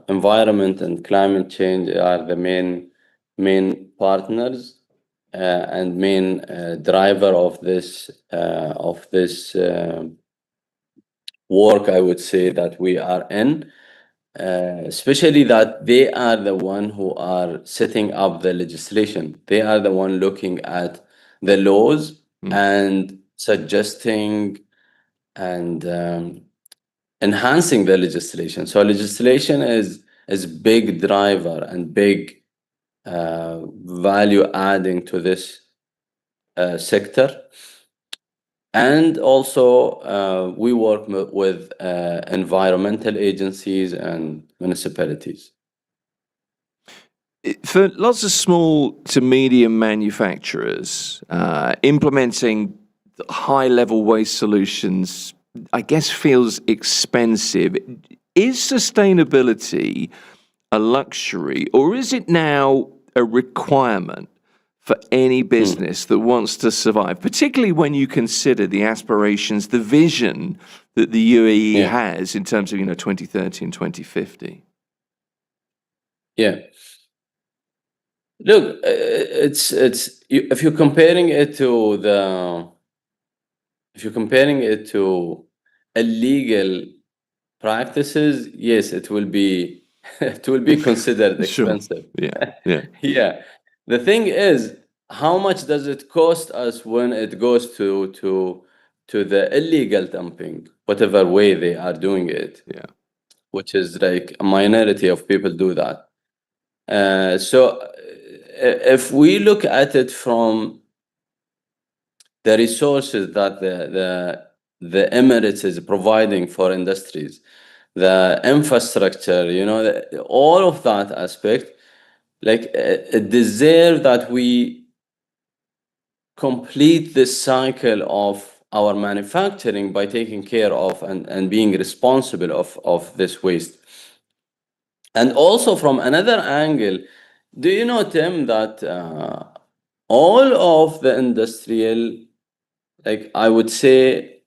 Environment and Climate Change are the main partners and main driver of this work, I would say, that we are in. Especially that they are the one who are setting up the legislation. They are the one looking at the laws and suggesting and enhancing the legislation. So legislation is big driver and big value adding to this sector. And also, we work with environmental agencies and municipalities. For lots of small to medium manufacturers, implementing high-level waste solutions, I guess, feels expensive. Is sustainability a luxury, or is it now a requirement for any business that wants to survive, particularly when you consider the aspirations, the vision that the UAE has in terms of 2030 and 2050? Yeah. Look, if you're comparing it to illegal practices, yes, it will be it will be considered Sure. expensive. Yeah. Yeah. The thing is, how much does it cost us when it goes to the illegal dumping, whatever way they are doing it, Yeah. which is like a minority of people do that. So if we look at it from the resources that the Emirates is providing for industries, the infrastructure, all of that aspect, like it deserves that we complete this cycle of our manufacturing by taking care of and being responsible of this waste. And also from another angle, do you know, Tim, that all of the industrial, like I would say,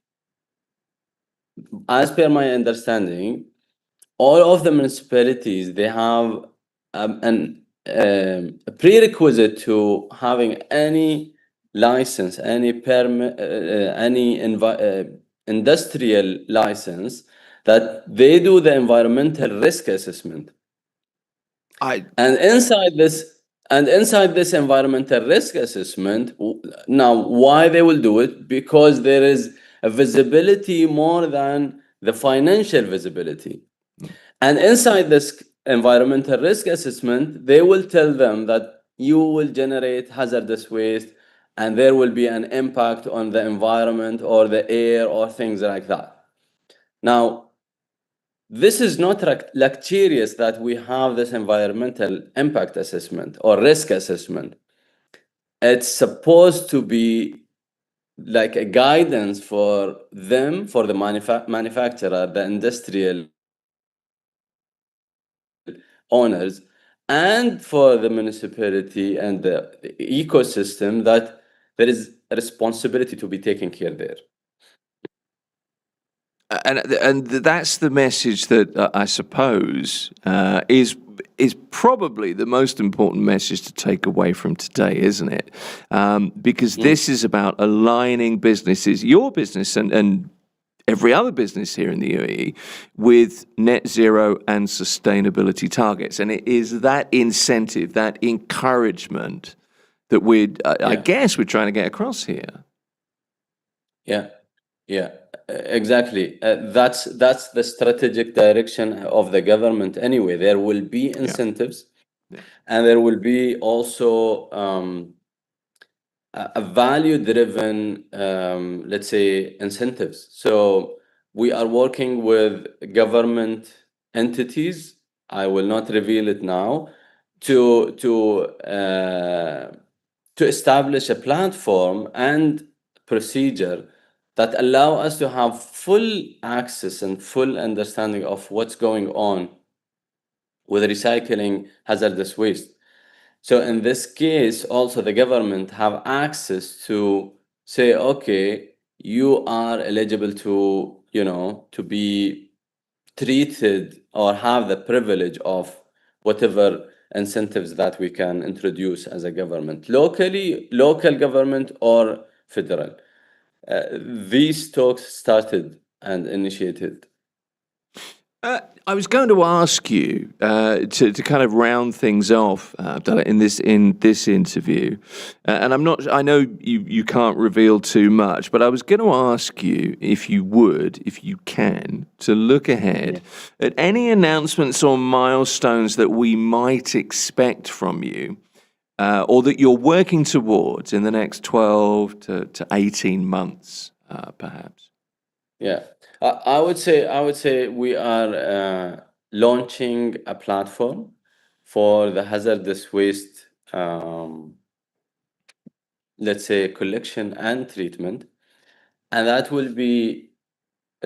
as per my understanding, all of the municipalities, they have a prerequisite to having any license, any permit, any industrial license, that they do the environmental risk assessment. And inside this environmental risk assessment, now why they will do it? Because there is a visibility more than the financial visibility. And inside this environmental risk assessment, they will tell them that you will generate hazardous waste and there will be an impact on the environment or the air or things like that. Now, this is not luxurious that we have this environmental impact assessment or risk assessment. It's supposed to be like a guidance for them, for the manufacturer, the industrial owners, and for the municipality and the ecosystem, that there is a responsibility to be taken care there. And that's the message that I suppose is probably the most important message to take away from today, isn't it? Because this is about aligning businesses, your business and every other business here in the UAE, with net zero and sustainability targets. And it is that incentive, that encouragement that I guess we're trying to get across here. Yeah, exactly. That's the strategic direction of the government anyway. There will be incentives, and there will be also a value-driven, let's say, incentives. So we are working with government entities. I will not reveal it now, to establish a platform and procedure that allow us to have full access and full understanding of what's going on with recycling hazardous waste. So in this case, also the government have access to say, okay, you are eligible to, to be treated or have the privilege of whatever incentives that we can introduce as a government, locally, local government or federal. These talks started and initiated. I was going to ask you to kind of round things off, Abdullah, in this interview, and I know you can't reveal too much, but I was going to ask you if you can, to look ahead at any announcements or milestones that we might expect from you, or that you're working towards in the next 12 to 18 months, perhaps. Yeah, I would say we are launching a platform for the hazardous waste, let's say, collection and treatment, and that will be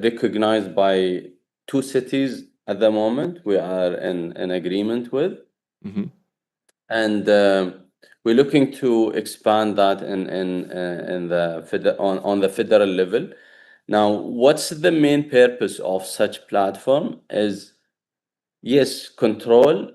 recognized by two cities at the moment. We are in agreement with, Mm-hmm. and we're looking to expand that in on the federal level. Now, what's the main purpose of such platform is, yes, control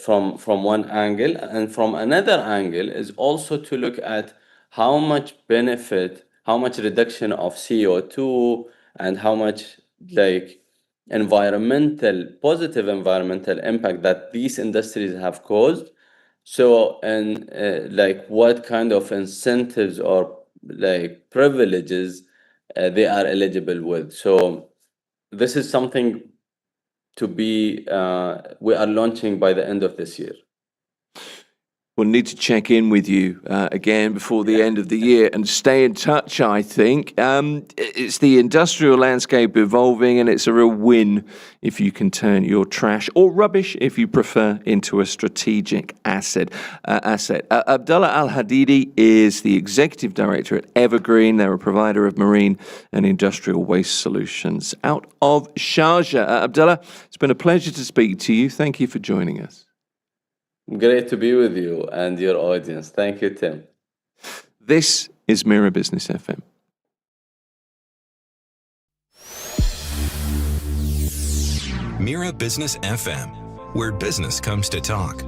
from one angle, and from another angle is also to look at how much benefit, how much reduction of CO2, and how much like positive environmental impact that these industries have caused. So, and like what kind of incentives or like privileges they are eligible with. So this is something to be we are launching by the end of this year. We'll need to check in with you again before the end of the year and stay in touch, I think. It's the industrial landscape evolving, and it's a real win if you can turn your trash, or rubbish if you prefer, into a strategic asset. Abdullah Al-Hadidi is the Executive Director at Evergreen. They're a provider of marine and industrial waste solutions out of Sharjah. Abdullah, it's been a pleasure to speak to you. Thank you for joining us. Great to be with you and your audience. Thank you, Tim. This is Mira Business FM. Mira Business FM, where business comes to talk.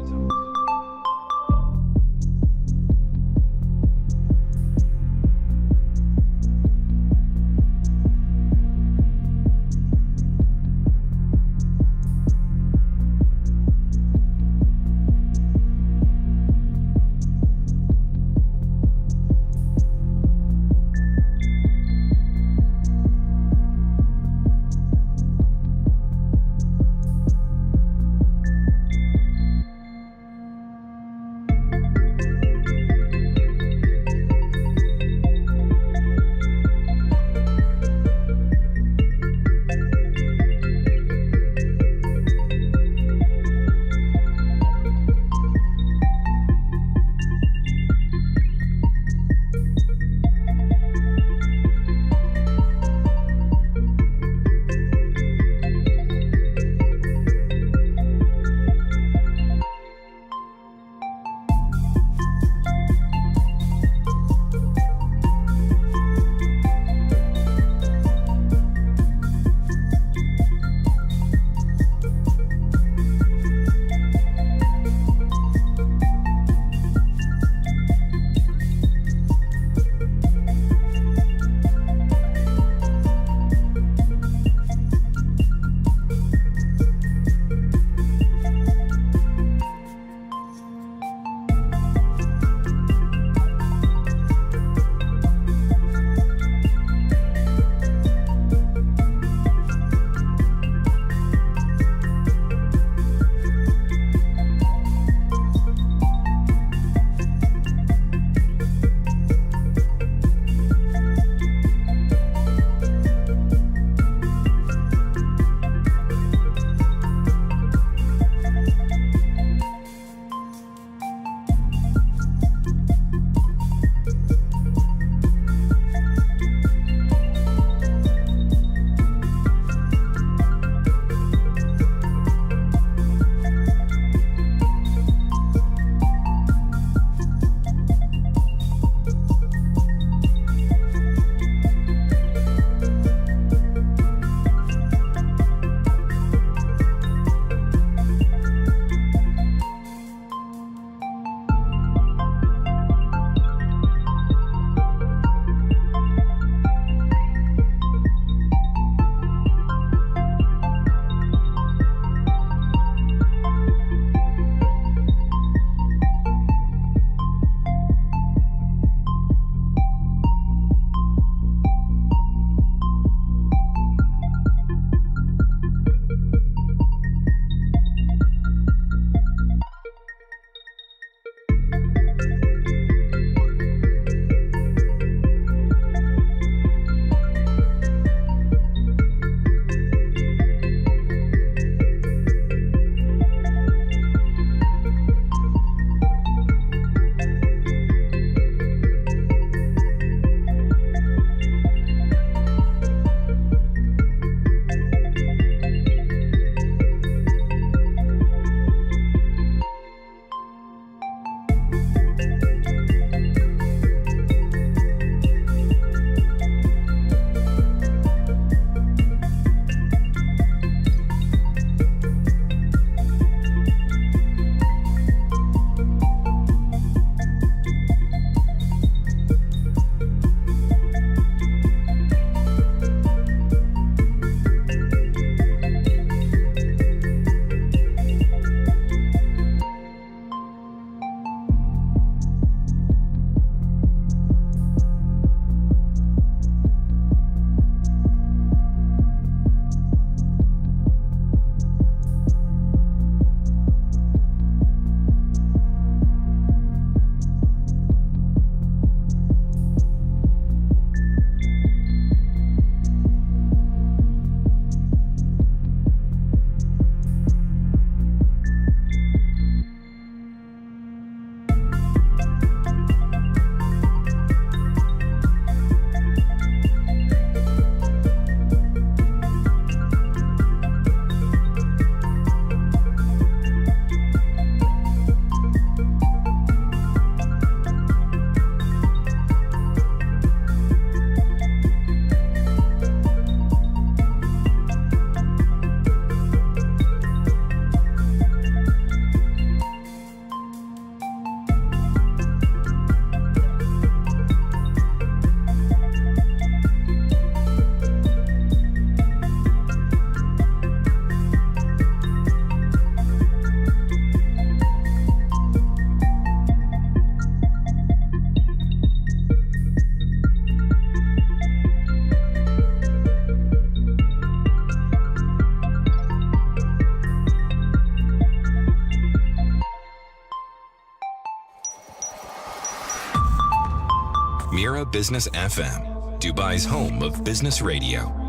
Mira Business FM, Dubai's home of business radio.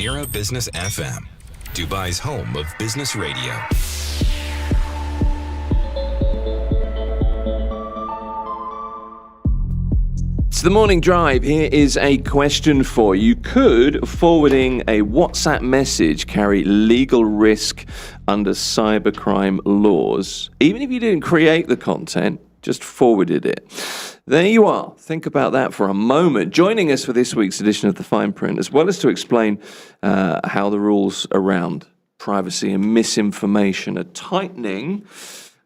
Mira Business FM, Dubai's home of business radio. It's the morning drive. Here is a question for you. Could forwarding a WhatsApp message carry legal risk under cybercrime laws, even if you didn't create the content, just forwarded it? There you are. Think about that for a moment. Joining us for this week's edition of The Fine Print, as well as to explain how the rules around privacy and misinformation are tightening.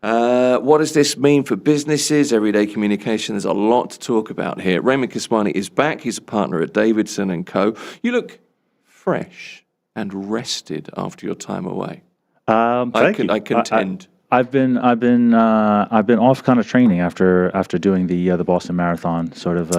What does this mean for businesses, everyday communication? There's a lot to talk about here. Raymond Kiswani is back. He's a partner at Davidson & Co. You look fresh and rested after your time away. Thank you. I contend. I've been off kind of training after doing the Boston Marathon sort of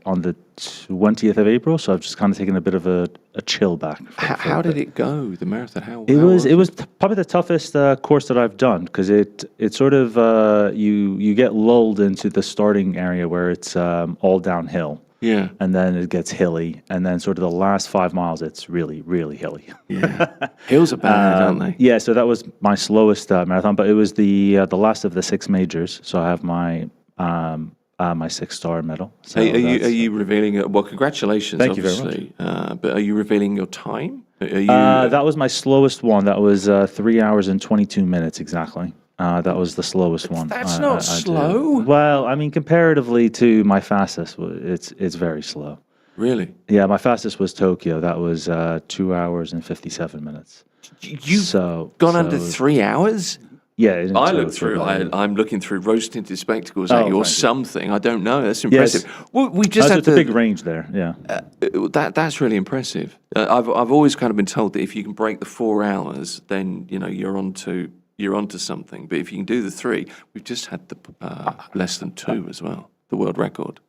on the 20th of April. So I've just kind of taken a bit of a chill back. How did it go? The marathon? It was probably the toughest course that I've done, because it sort of you get lulled into the starting area where it's all downhill. Yeah. And then it gets hilly, and then sort of the last 5 miles, it's really, really hilly. Yeah. Hills are bad, aren't they? Yeah, so that was my slowest marathon, but it was the last of the 6 majors. So I have my my 6-star medal. So are you revealing it? Well, congratulations, Thank you very obviously. But are you revealing your time? That was my slowest one. That was 3 hours and 22 minutes exactly. That was the slowest one. That's not slow. Well, I mean, comparatively to my fastest, it's very slow. Really? Yeah, my fastest was Tokyo. That was 2 hours and 57 minutes. You've gone under 3 hours? Yeah. I looked through. I'm looking through rose-tinted spectacles at you or something. I don't know. That's impressive. Yes. Well, we just had a big range there. Yeah. That's really impressive. I've always kind of been told that if you can break the 4 hours, then you're onto something. But if you can do the 3, we've just had the less than 2 as well. The world record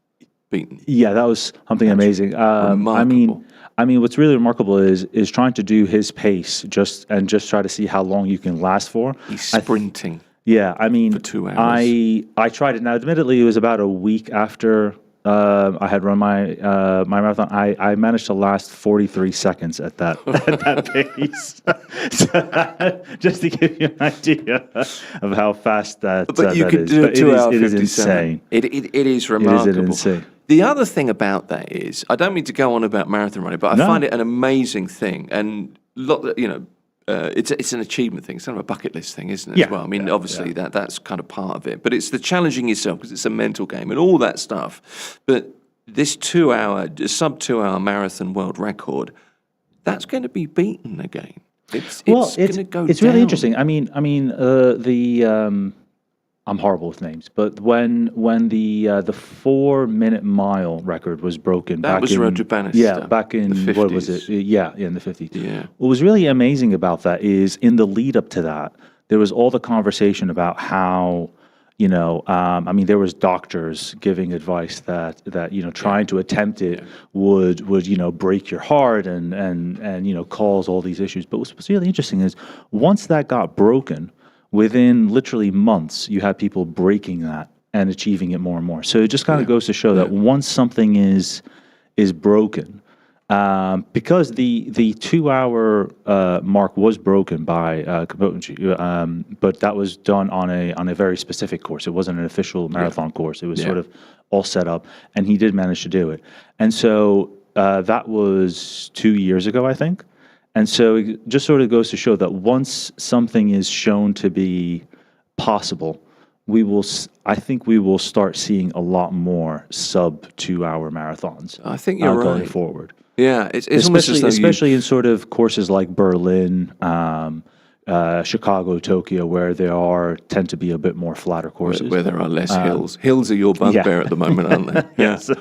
beaten. Yeah, that was something amazing. Remarkable. I mean, what's really remarkable is trying to do his pace just try to see how long you can last for. He's sprinting. Yeah, I mean, for 2 hours. I tried it. Now, admittedly, it was about a week after I had run my marathon. I managed to last 43 seconds at that pace. So, just to give you an idea of how fast that. But you could do 2 hours. It is insane. It is remarkable. It is insane. The other thing about that is, I don't mean to go on about marathon running, but I find it an amazing thing, and it's an achievement thing. It's kind of a bucket list thing, isn't it? Yeah. As well, I mean, obviously that's kind of part of it, but it's the challenging yourself because it's a mental game and all that stuff. But this sub 2 hour marathon world record, that's going to be beaten again. It's going to go. It's down. really interesting. I mean, I'm horrible with names, but when the 4-minute mile record was broken, that was Roger Bannister. Yeah, back in the 50s. What was it? Yeah, in the 50s. Yeah. What was really amazing about that is in the lead up to that, there was all the conversation about how, I mean, there was doctors giving advice that trying to attempt it would break your heart and cause all these issues. But what's really interesting is once that got broken, within literally months, you had people breaking that and achieving it more and more. So it just kind of goes to show that once something is broken, because the 2 hour mark was broken by Kapotenci, but that was done on a very specific course. It wasn't an official marathon course. It was sort of all set up, and he did manage to do it. And so that was 2 years ago, I think. And so it just sort of goes to show that once something is shown to be possible, I think we will start seeing a lot more sub 2 hour marathons. I think you're going right. forward. Yeah, it's almost as though especially in sort of courses like Berlin, Chicago, Tokyo, where tend to be a bit more flatter courses. Where there are less hills. Hills are your bugbear at the moment, aren't they? Yeah. Yes.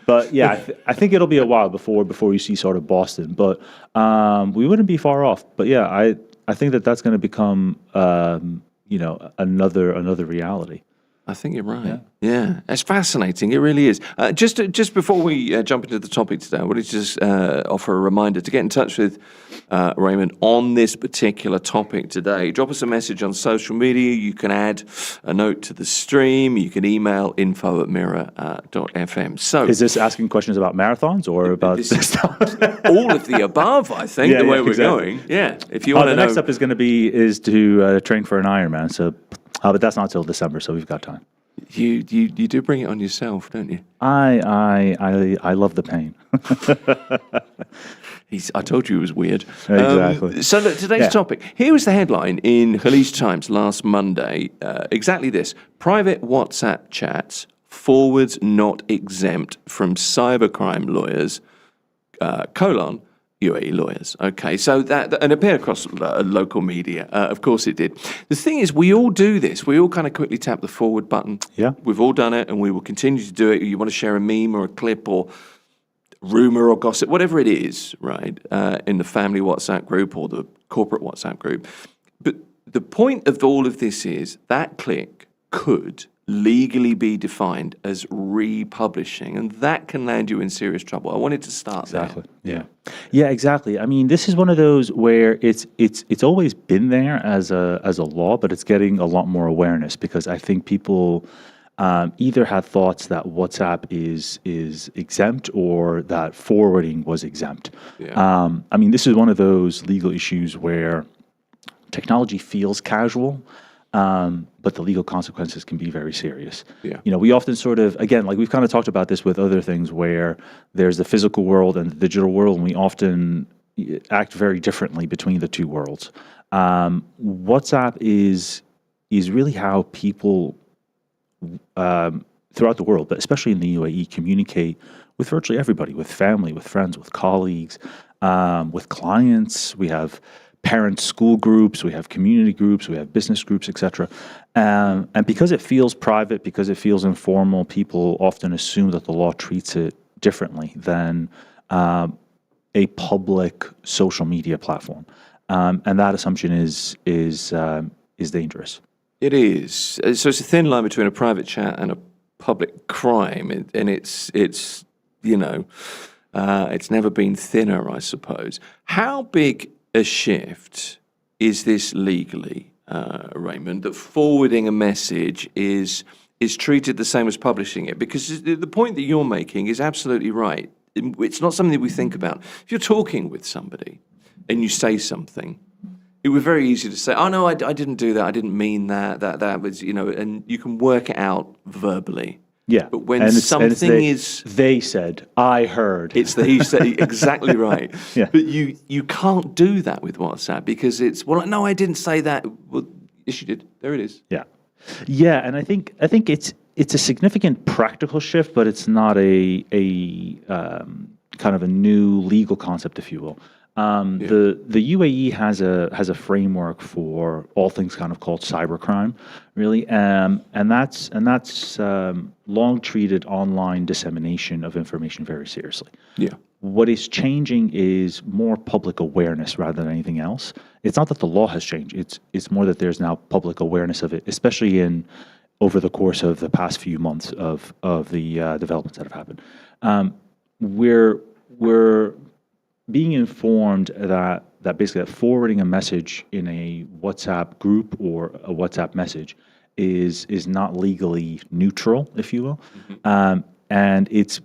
But yeah, I think it'll be a while before you see sort of Boston. But we wouldn't be far off. But yeah, I think that's going to become another reality. I think you're right. Yeah, it's fascinating. It really is. Just before we jump into the topic today, I wanted to just offer a reminder to get in touch with Raymond on this particular topic today. Drop us a message on social media. You can add a note to the stream. You can email info@mira.fm. So, Is this asking questions about marathons or about this this stuff? all of the above, I think, the way we're going. Yeah, if you want to The know. next step is going to be to train for an Ironman. So, but that's not till December, so we've got time. You do bring it on yourself, don't you? I love the pain. I told you it was weird. Exactly. So look, today's topic. Here was the headline in Khaleej Times last Monday. Exactly this. Private WhatsApp chats, forwards not exempt from cybercrime lawyers, UAE lawyers. Okay, so and it appeared across local media. Of course it did. The thing is, we all do this. We all kind of quickly tap the forward button. Yeah. We've all done it, and we will continue to do it. You want to share a meme or a clip or rumor or gossip, whatever it is, right, in the family WhatsApp group or the corporate WhatsApp group. But the point of all of this is that click could legally be defined as republishing, and that can land you in serious trouble. I wanted to start Exactly. there. Yeah, exactly. I mean, this is one of those where it's always been there as a law, but it's getting a lot more awareness because I think people either had thoughts that WhatsApp is exempt or that forwarding was exempt. Yeah. I mean, this is one of those legal issues where technology feels casual, but the legal consequences can be very serious. Yeah. You know, we often sort of, again, like we've kind of talked about this with other things where there's the physical world and the digital world, and we often act very differently between the two worlds. WhatsApp is really how people throughout the world, but especially in the UAE, communicate with virtually everybody, with family, with friends, with colleagues, with clients. We have parent school groups, we have community groups, we have business groups, etc. And because it feels private, because it feels informal, people often assume that the law treats it differently than a public social media platform. And that assumption is dangerous. It is. So it's a thin line between a private chat and a public crime, and it's it's never been thinner, I suppose. How big a shift is this legally, Raymond, that forwarding a message is treated the same as publishing it? Because the point that you're making is absolutely right. It's not something that we think about. If you're talking with somebody and you say something, it would be very easy to say, "Oh no, I didn't do that. I didn't mean that. That was, and you can work it out verbally." Yeah. But when and something they said, I heard. it's the he said, exactly right. Yeah. But you can't do that with WhatsApp because it's, well, no, I didn't say that. Well, yes, you did. There it is. Yeah. Yeah, and I think it's a significant practical shift, but it's not a kind of a new legal concept, if you will. The UAE has a framework for all things kind of called cybercrime, really, and that's long treated online dissemination of information very seriously. Yeah. What is changing is more public awareness rather than anything else. It's not that the law has changed; it's more that there's now public awareness of it, especially over the course of the past few months of the developments that have happened. We're being informed that basically that forwarding a message in a WhatsApp group or a WhatsApp message is not legally neutral, if you will, and it's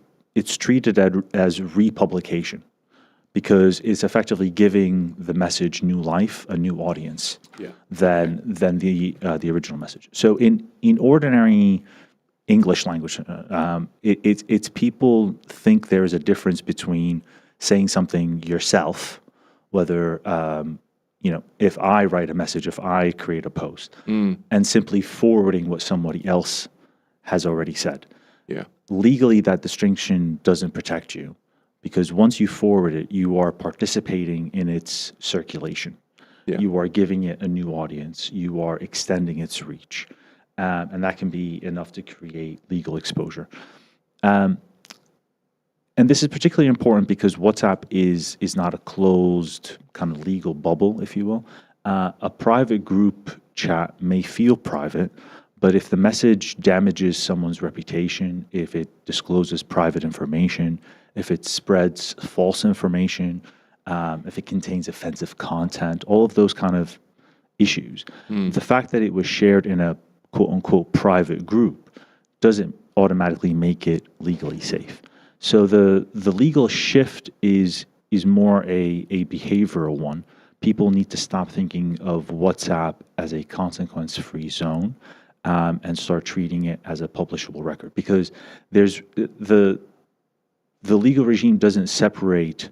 treated as republication because it's effectively giving the message new life, a new audience, than the original message. So in ordinary English language, it's people think there is a difference between saying something yourself, whether, if I write a message, if I create a post, and simply forwarding what somebody else has already said. Yeah. Legally, that distinction doesn't protect you because once you forward it, you are participating in its circulation. Yeah. You are giving it a new audience. You are extending its reach. And that can be enough to create legal exposure. And this is particularly important because WhatsApp is not a closed kind of legal bubble, if you will. A private group chat may feel private, But if the message damages someone's reputation, if it discloses private information, if it spreads false information, if it contains offensive content, all of those kind of issues, the fact that it was shared in a quote unquote private group doesn't automatically make it legally safe. So the legal shift is more a behavioral one. People need to stop thinking of WhatsApp as a consequence-free zone and start treating it as a publishable record, because there's the legal regime doesn't separate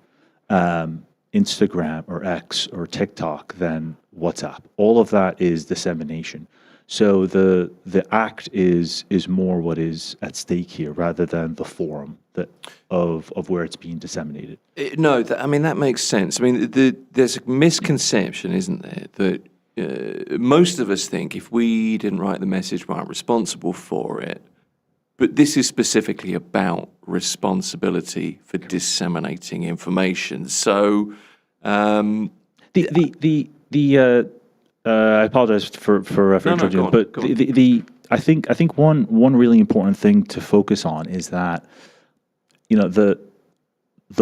Instagram or X or TikTok than WhatsApp. All of that is dissemination. So the act is more what is at stake here rather than the forum of where it's being disseminated. No, I mean, that makes sense. I mean, there's a misconception, isn't there, that most of us think if we didn't write the message, we aren't responsible for it. But this is specifically about responsibility for disseminating information. So, I apologize for interrupting, go but on. I think one really important thing to focus on is that, you know, the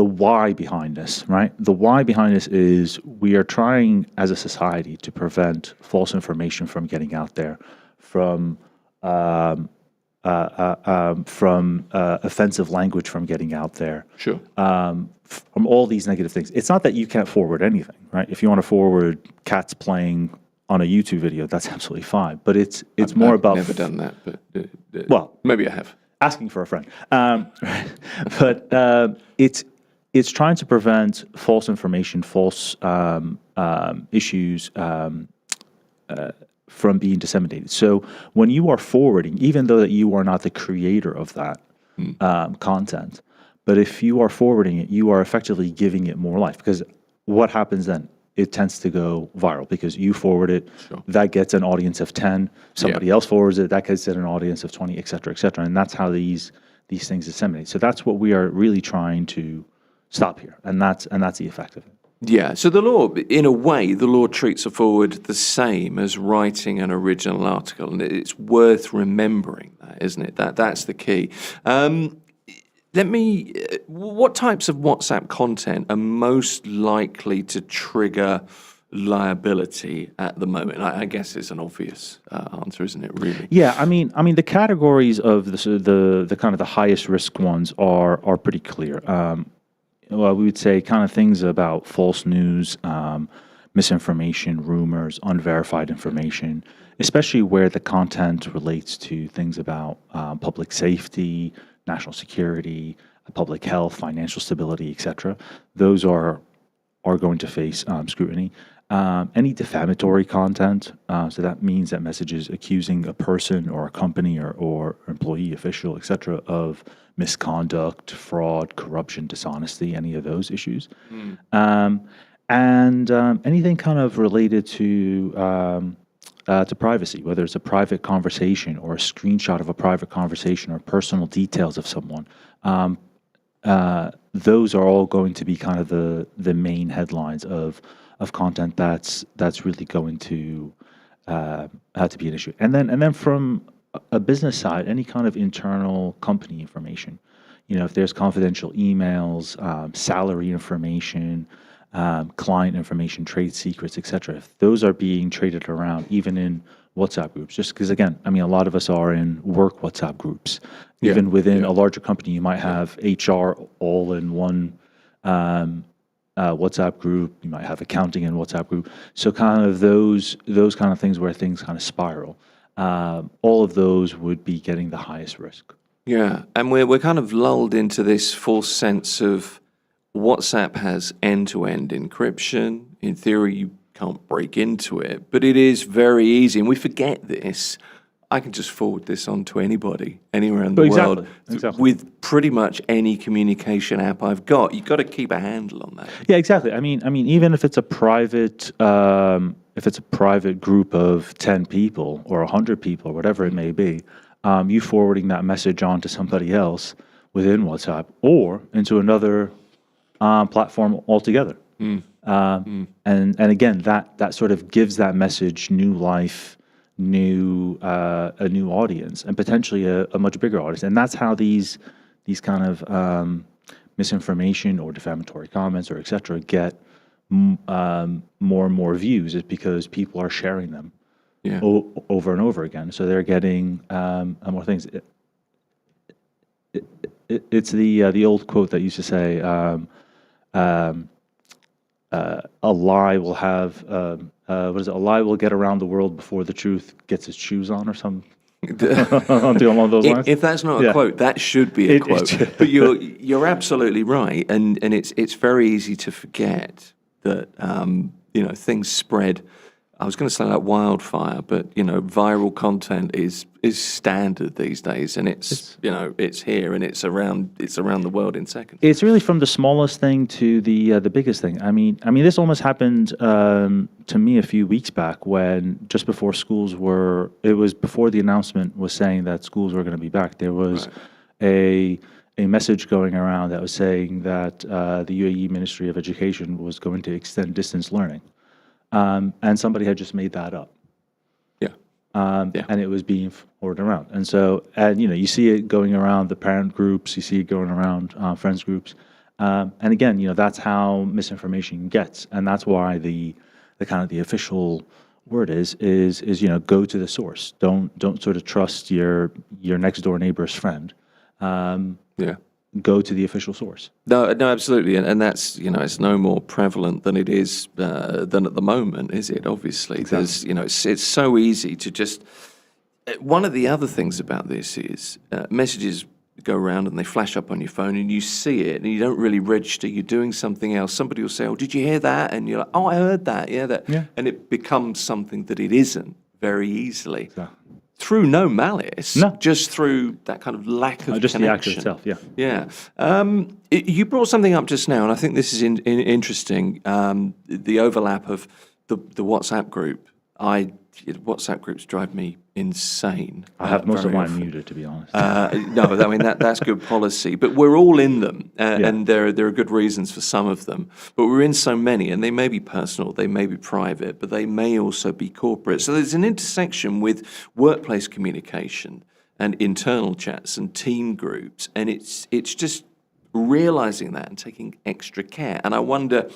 why behind this, right? The why behind this is we are trying as a society to prevent false information from getting out there, from offensive language from getting out there. Sure. From all these negative things. It's not that you can't forward anything, right? If you want to forward cats playing on a YouTube video, that's absolutely fine. But it's more about... I've never done that, but... well, maybe I have. Asking for a friend. But it's trying to prevent false information, false issues from being disseminated. So when you are forwarding, even though that you are not the creator of that content, but if you are forwarding it, you are effectively giving it more life. Because what happens then? It tends to go viral because you forward it, that gets an audience of 10, somebody else forwards it, that gets an audience of 20, et cetera, and that's how these things disseminate. So that's what we are really trying to stop here, and that's the effect of it. Yeah, so the law, in a way, the law treats a forward the same as writing an original article, and it's worth remembering that, isn't it? That's the key. What types of WhatsApp content are most likely to trigger liability at the moment? I guess it's an obvious answer, isn't it, really? Yeah, I mean, the categories of the kind of the highest risk ones are pretty clear. Well, we would say kind of things about false news, misinformation, rumors, unverified information, especially where the content relates to things about public safety, national security, public health, financial stability, etc. Those are going to face scrutiny. Any defamatory content, so that means that messages accusing a person or a company or employee, official, etc., of misconduct, fraud, corruption, dishonesty, any of those issues. And anything kind of related to privacy, whether it's a private conversation or a screenshot of a private conversation or personal details of someone. Those are all going to be kind of the main headlines of content that's really going to have to be an issue. And then from a business side, any kind of internal company information, you know, if there's confidential emails, salary information, client information, trade secrets, etc. If those are being traded around, even in WhatsApp groups, just because, again, I mean, a lot of us are in work WhatsApp groups. Even within a larger company, you might have HR all in one WhatsApp group. You might have accounting in WhatsApp group. So kind of those kind of things where things kind of spiral. All of those would be getting the highest risk. Yeah, and we're kind of lulled into this false sense of WhatsApp has end-to-end encryption. In theory, you can't break into it, but it is very easy, and we forget this. I can just forward this on to anybody, anywhere in the world, with pretty much any communication app I've got. You've got to keep a handle on that. Yeah, exactly. I mean, even if it's a private, group of 10 people or 100 people or whatever it may be, you forwarding that message on to somebody else within WhatsApp or into another platform altogether. And again, that sort of gives that message new life, a new audience and potentially a much bigger audience. And that's how these kind of misinformation or defamatory comments or et cetera get more and more views, is because people are sharing them over and over again. So they're getting more things. It's the old quote that used to say, a lie will have what is it? A lie will get around the world before the truth gets its shoes on, or something. Along those lines. If that's not a quote, that should be a quote. But you're absolutely right, and it's very easy to forget that things spread. I was going to say like wildfire, but viral content is standard these days, and it's here and it's around the world in seconds. It's really from the smallest thing to the biggest thing. I mean, this almost happened to me a few weeks back, when just before it was before the announcement was saying that schools were going to be back. There was a message going around that was saying that the UAE Ministry of Education was going to extend distance learning. And somebody had just made that up. And it was being forwarded around. And so, you see it going around the parent groups, you see it going around friends groups. And again, that's how misinformation gets. And that's why the kind of the official word is go to the source. Don't sort of trust your next door neighbor's friend. Go to the official source. No, absolutely, and that's it's no more prevalent than it is than at the moment, is it? Obviously, exactly. There's it's so easy to just. One of the other things about this is messages go around and they flash up on your phone and you see it and you don't really register. You're doing something else. Somebody will say, "Oh, did you hear that?" And you're like, "Oh, I heard that. Yeah, that." Yeah. And it becomes something that it isn't very easily. Exactly. Through no malice, no, just through that kind of lack of just connection. the act itself, You brought something up just now, and I think this is interesting. The overlap of the WhatsApp group. WhatsApp groups drive me insane. I have most of mine muted, to be honest. No, I mean that's good policy. But we're all in them, and there are good reasons for some of them. But we're in so many, and they may be personal, they may be private, but they may also be corporate. So there's an intersection with workplace communication and internal chats and team groups, and it's just realizing that and taking extra care. And I wonder,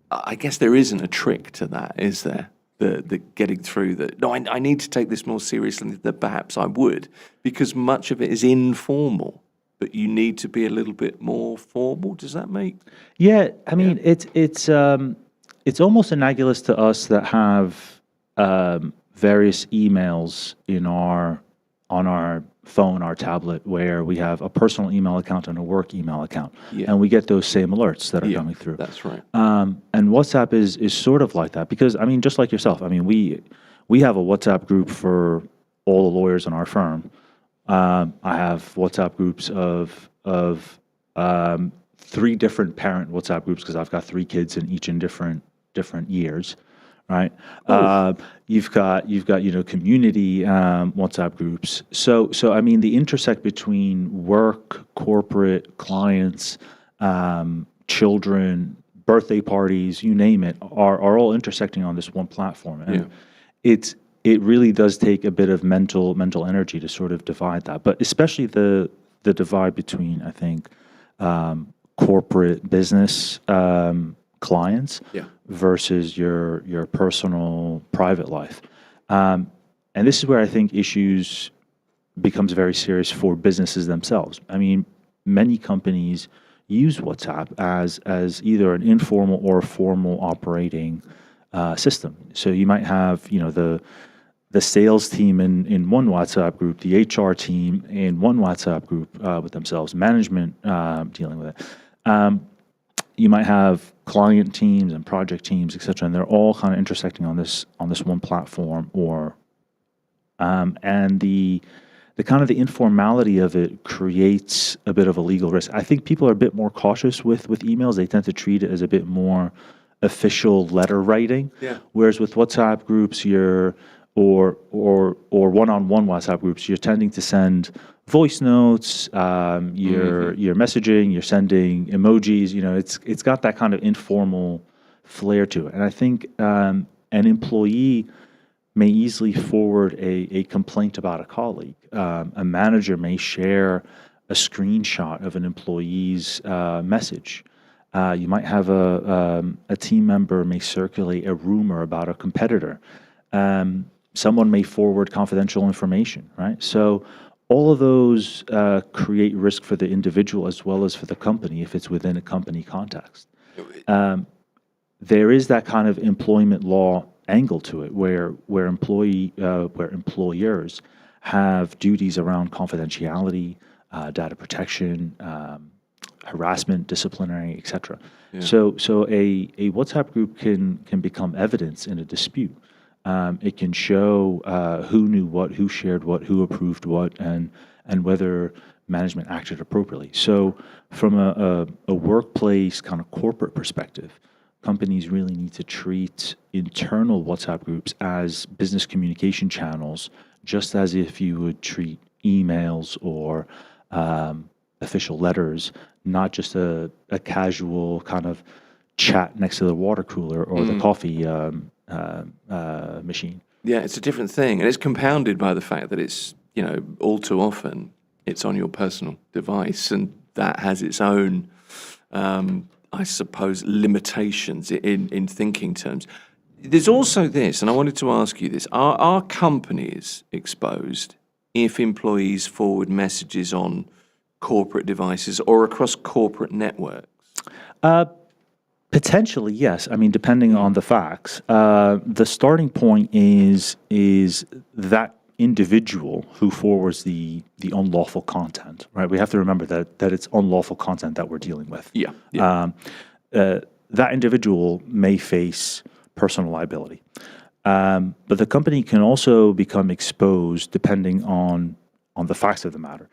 I guess there isn't a trick to that, is there? The getting through that. No, I need to take this more seriously than perhaps I would, because much of it is informal, but you need to be a little bit more formal. Does that make? Yeah, I mean, it's almost analogous to us that have various emails on our phone, our tablet, where we have a personal email account and a work email account, and we get those same alerts that are coming through. That's right. And WhatsApp is sort of like that, because I mean, just like yourself, I mean, we have a WhatsApp group for all the lawyers in our firm. I have WhatsApp groups of 3 different parent WhatsApp groups, because I've got 3 kids and each in different years. Right. You've got community WhatsApp groups. So I mean, the intersect between work, corporate, clients, children, birthday parties, you name it, are all intersecting on this one platform. And it really does take a bit of mental energy to sort of divide that. But especially the divide between, I think, corporate business clients versus your personal private life. And this is where I think issues becomes very serious for businesses themselves. I mean, many companies use WhatsApp as either an informal or a formal operating system. So you might have, the sales team in one WhatsApp group, the HR team in one WhatsApp group with themselves, management dealing with it. You might have client teams and project teams, et cetera, and they're all kind of intersecting on this one platform, and the kind of the informality of it creates a bit of a legal risk. I think people are a bit more cautious with emails. They tend to treat it as a bit more official letter writing. Whereas with WhatsApp groups, or one-on-one WhatsApp groups, you're tending to send voice notes, you're messaging, you're sending emojis. It's got that kind of informal flair to it. And I think an employee may easily forward a complaint about a colleague. A manager may share a screenshot of an employee's message. You might have a team member may circulate a rumor about a competitor. Someone may forward confidential information, right? So all of those create risk for the individual as well as for the company if it's within a company context. There is that kind of employment law angle to it, where employers have duties around confidentiality, data protection, harassment, disciplinary, etc. Yeah. So a WhatsApp group can become evidence in a dispute. It can show who knew what, who shared what, who approved what, and whether management acted appropriately. So from a workplace kind of corporate perspective, companies really need to treat internal WhatsApp groups as business communication channels, just as if you would treat emails or official letters, not just a casual kind of chat next to the water cooler or the coffee machine. Yeah, it's a different thing, and it's compounded by the fact that it's, all too often it's on your personal device, and that has its own, I suppose, limitations in thinking terms. There's also this, and I wanted to ask you this: are companies exposed if employees forward messages on corporate devices or across corporate networks? Potentially, yes. I mean, depending on the facts. The starting point is that individual who forwards the unlawful content, right? We have to remember that it's unlawful content that we're dealing with. Yeah. That individual may face personal liability. But the company can also become exposed depending on the facts of the matter.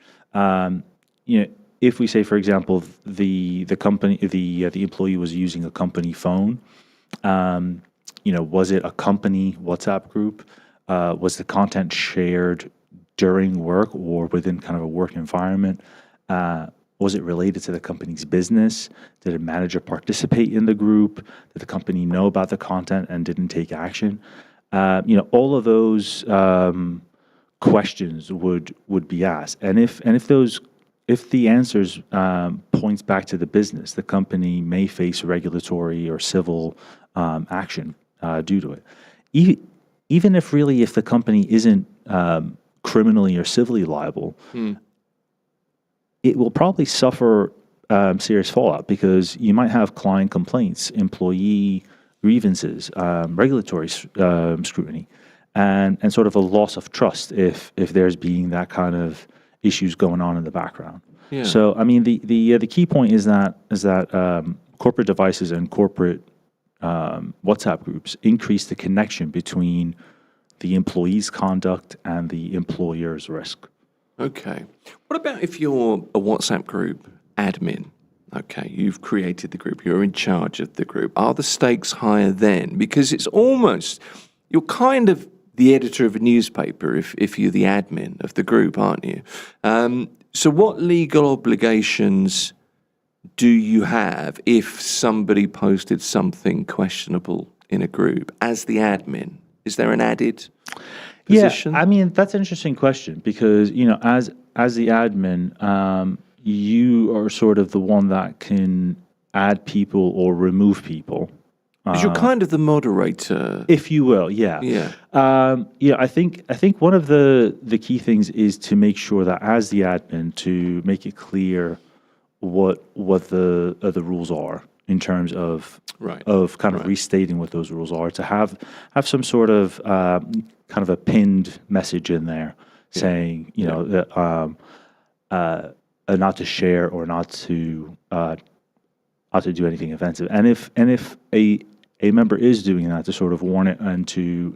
If we say, for example, the company, the employee was using a company phone, was it a company WhatsApp group? Was the content shared during work or within kind of a work environment? Was it related to the company's business? Did a manager participate in the group? Did the company know about the content and didn't take action? All of those questions would be asked, and if the answers points back to the business, the company may face regulatory or civil action due to it. Even if the company isn't criminally or civilly liable, it will probably suffer serious fallout because you might have client complaints, employee grievances, regulatory scrutiny, and sort of a loss of trust if there's being that kind of issues going on in the background. Yeah. So, I mean, the key point is that corporate devices and corporate WhatsApp groups increase the connection between the employee's conduct and the employer's risk. Okay. What about if you're a WhatsApp group admin? Okay, you've created the group, you're in charge of the group. Are the stakes higher then? Because it's almost, you're kind of the editor of a newspaper if you're the admin of the group, aren't you? So what legal obligations do you have if somebody posted something questionable in a group as the admin? Is there an added position? Yeah, I mean, that's an interesting question because, as the admin, you are sort of the one that can add people or remove people. Because you're kind of the moderator, if you will, yeah. Yeah. I think one of the key things is to make sure that as the admin, to make it clear what the rules are in terms of restating what those rules are, to have some sort of kind of a pinned message in there saying that not to share or not to do anything offensive, and if a member is doing that, to sort of warn it and to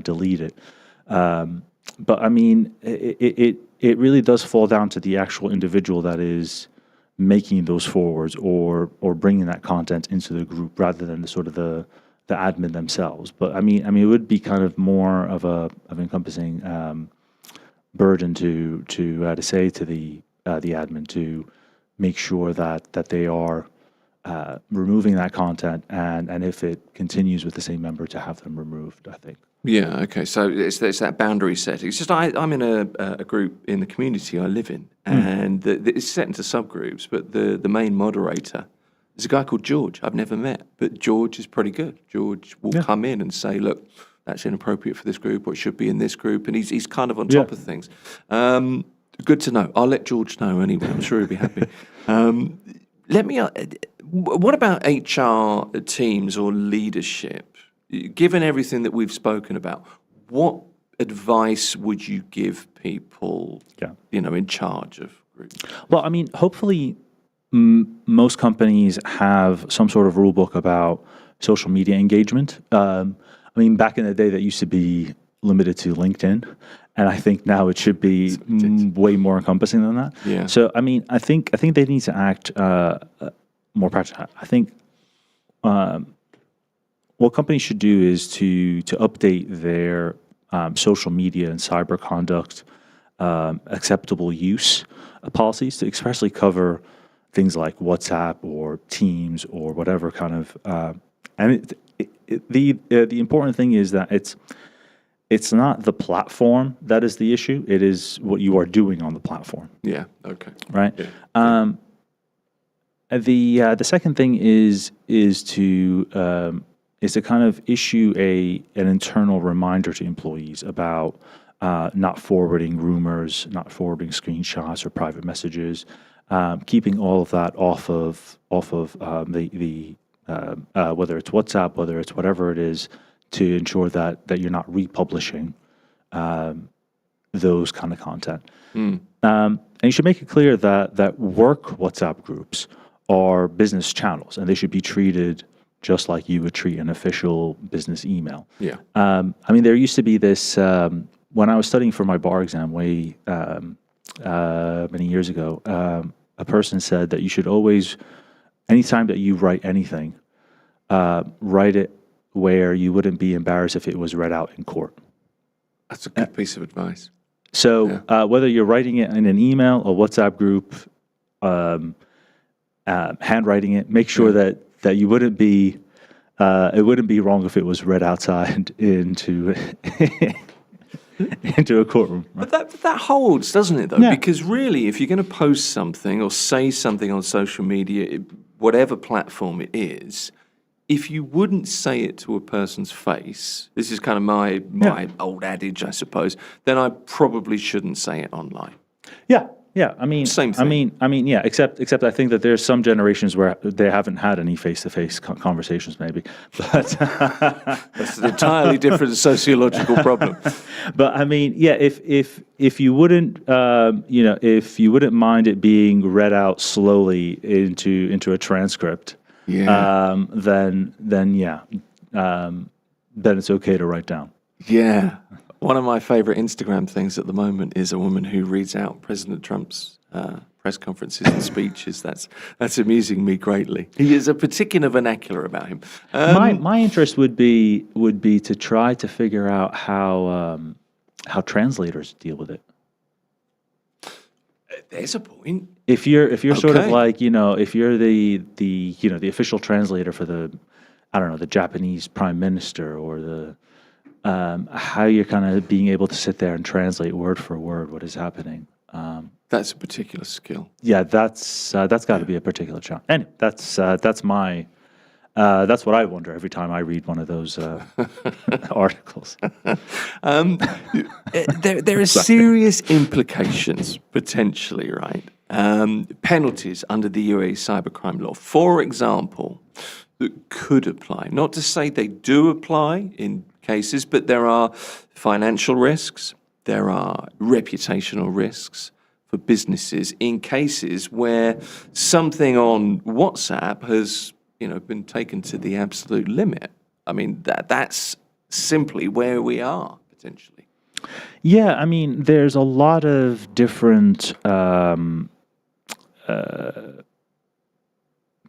delete it. But I mean, it really does fall down to the actual individual that is making those forwards or bringing that content into the group rather than the admin themselves. But I mean, it would be kind of more of encompassing burden to say to the admin to make sure that they are removing that content, and if it continues with the same member, to have them removed, I think. Yeah, okay. So it's that boundary setting. It's just I'm in a group in the community I live in, and it's set into subgroups, but the main moderator is a guy called George. I've never met, but George is pretty good. George will come in and say, look, that's inappropriate for this group, or it should be in this group, and he's kind of on top of things. Good to know. I'll let George know anyway. I'm sure he'll be happy. What about HR teams or leadership? Given everything that we've spoken about, what advice would you give people, in charge of groups? Well, I mean, hopefully most companies have some sort of rule book about social media engagement. I mean, back in the day, that used to be limited to LinkedIn, and I think now it should be way more encompassing than that. Yeah. So, I mean, I think they need to act more practical. I think what companies should do is to update their social media and cyber conduct acceptable use policies to expressly cover things like WhatsApp or Teams or whatever kind of. And the important thing is that it's not the platform that is the issue. It is what you are doing on the platform. Yeah. Okay. Right. Yeah. The second thing is to kind of issue an internal reminder to employees about not forwarding rumors, not forwarding screenshots or private messages, keeping all of that off of the whether it's WhatsApp, whether it's whatever it is, to ensure that you're not republishing those kind of content. And you should make it clear that work WhatsApp groups are business channels, and they should be treated just like you would treat an official business email. Yeah. I mean, there used to be this, when I was studying for my bar exam way many years ago, a person said that you should always, anytime that you write anything, write it where you wouldn't be embarrassed if it was read out in court. That's a good piece of advice. So whether you're writing it in an email, a WhatsApp group, handwriting it, make sure that you wouldn't be, it wouldn't be wrong if it was read outside into a courtroom. Right? But that holds, doesn't it, though? Yeah. Because really, if you're going to post something or say something on social media, whatever platform it is, if you wouldn't say it to a person's face, this is kind of my old adage, I suppose, then I probably shouldn't say it online. Yeah, I mean, Same thing. I mean, yeah. Except I think that there's some generations where they haven't had any face-to-face conversations, maybe. But That's an entirely different sociological problem. But I mean, yeah. If you wouldn't, if you wouldn't mind it being read out slowly into a transcript, then it's okay to write down. Yeah. One of my favorite Instagram things at the moment is a woman who reads out President Trump's press conferences and speeches. That's amusing me greatly. He has a particular vernacular about him. My interest would be to try to figure out how translators deal with it. There's a point. If you're sort of like, if you're the official translator for the Japanese prime minister, or how you're kind of being able to sit there and translate word for word what is happening. That's a particular skill. Yeah, that's got to be a particular challenge. Anyway, that's what I wonder every time I read one of those articles. There are serious implications, potentially, right? Penalties under the UAE cybercrime law, for example, that could apply. Not to say they do apply in cases, but there are financial risks, there are reputational risks for businesses in cases where something on WhatsApp has been taken to the absolute limit. I mean, that's simply where we are, potentially. Yeah, I mean, there's a lot of different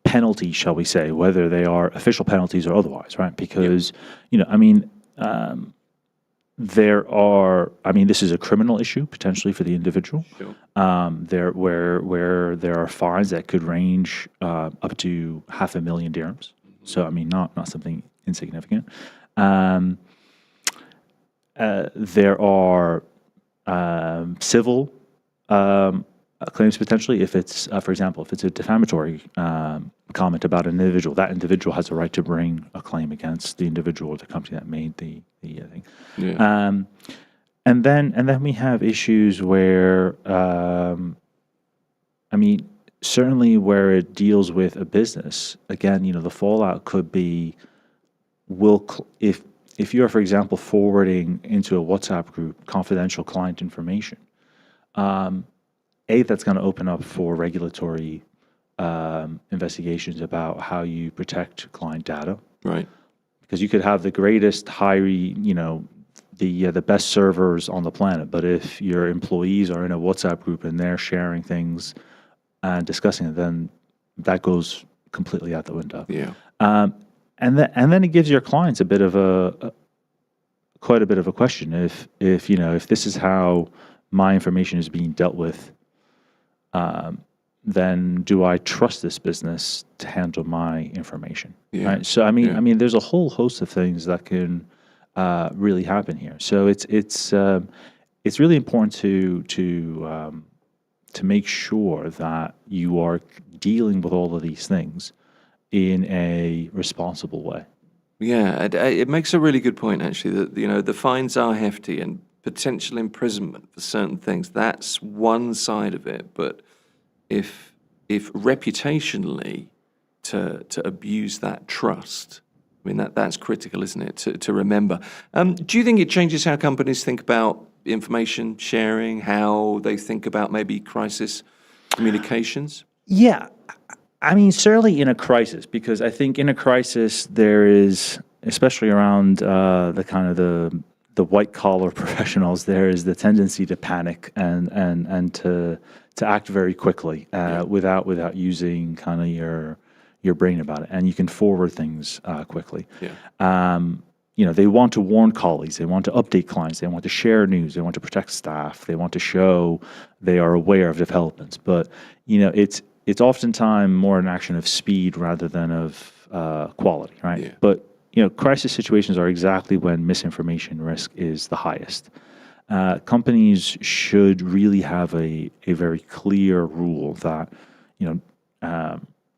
penalties, shall we say, whether they are official penalties or otherwise, right? Because, this is a criminal issue potentially for the individual. Sure. Where there are fines that could range up to 500,000 dirhams. So I mean, not something insignificant. there are civil claims potentially. If it's, for example, if it's a defamatory comment about an individual, that individual has a right to bring a claim against the individual or the company that made the thing. Yeah. And then we have issues where, certainly where it deals with a business. Again, the fallout could be, if you're, for example, forwarding into a WhatsApp group confidential client information, that's going to open up for regulatory investigations about how you protect client data. Right. Because you could have the greatest, the best servers on the planet, but if your employees are in a WhatsApp group and they're sharing things and discussing it, then that goes completely out the window. Yeah. And then it gives your clients a bit of quite a bit of a question. If this is how my information is being dealt with, then do I trust this business to handle my information? Yeah. Right. So there's a whole host of things that can really happen here. So it's really important to make sure that you are dealing with all of these things in a responsible way. Yeah, it makes a really good point, actually, that, the fines are hefty and potential imprisonment for certain things. That's one side of it. But if reputationally to abuse that trust, that's critical, isn't it, to remember. Do you think it changes how companies think about information sharing, how they think about maybe crisis communications? Yeah. Certainly in a crisis, because I think in a crisis there is, especially around the kind of the white collar professionals, there is the tendency to panic and to act very quickly without using kind of your brain about it, and you can forward things quickly. Yeah. They want to warn colleagues, they want to update clients, they want to share news, they want to protect staff, they want to show they are aware of developments, but it's oftentimes more an action of speed rather than of quality, right? Yeah. But crisis situations are exactly when misinformation risk is the highest. Companies should really have a very clear rule that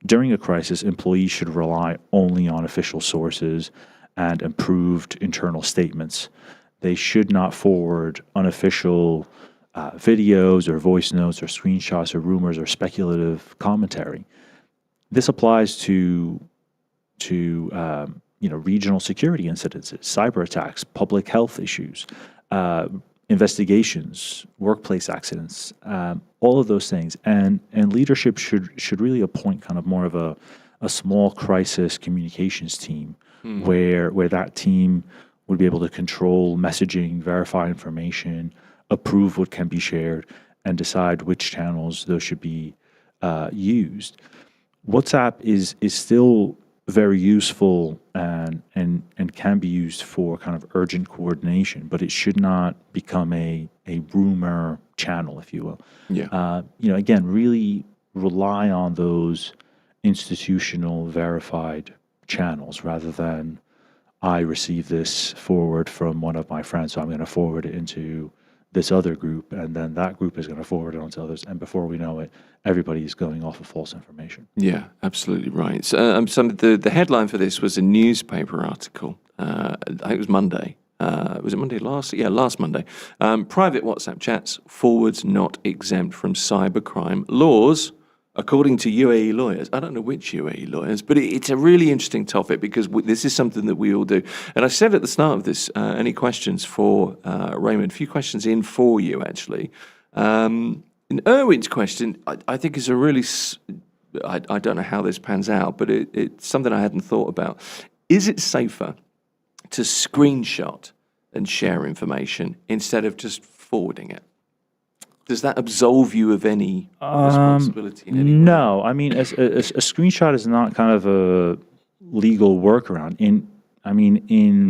during a crisis, employees should rely only on official sources and improved internal statements. They should not forward unofficial videos or voice notes or screenshots or rumors or speculative commentary. This applies to regional security incidences, cyber attacks, public health issues, investigations, workplace accidents, all of those things. And leadership should really appoint kind of more of a small crisis communications team where that team would be able to control messaging, verify information, approve what can be shared, and decide which channels those should be used. WhatsApp is still very useful and can be used for kind of urgent coordination, but it should not become a rumor channel, if you will. Yeah. Again, really rely on those institutional verified channels rather than I received this forward from one of my friends, so I'm going to forward it into this other group, and then that group is going to forward it on to others, and before we know it, everybody is going off of false information. Yeah, absolutely right. So, the headline for this was a newspaper article. I think it was Monday. Was it Monday last? Yeah, last Monday. Private WhatsApp chats forwards not exempt from cybercrime laws, according to UAE lawyers. I don't know which UAE lawyers, but it's a really interesting topic because this is something that we all do. And I said at the start of this, any questions for Raymond? A few questions in for you, actually. In Erwin's question, I think is a really, I don't know how this pans out, but it's something I hadn't thought about. Is it safer to screenshot and share information instead of just forwarding it? Does that absolve you of any responsibility in any way? No. I mean, a screenshot is not kind of a legal workaround. In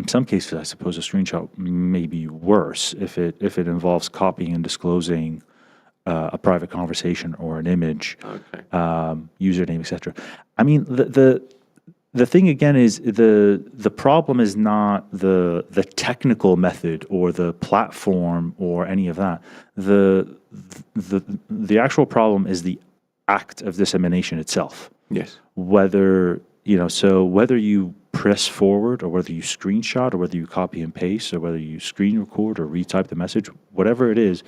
some cases, I suppose a screenshot may be worse if it involves copying and disclosing a private conversation or an image, Okay. username, etc. I mean, the the thing again is the problem is not the technical method or the platform or any of that. The actual problem is the act of dissemination itself. Yes. Whether whether you press forward or whether you screenshot or whether you copy and paste or whether you screen record or retype the message, whatever it is,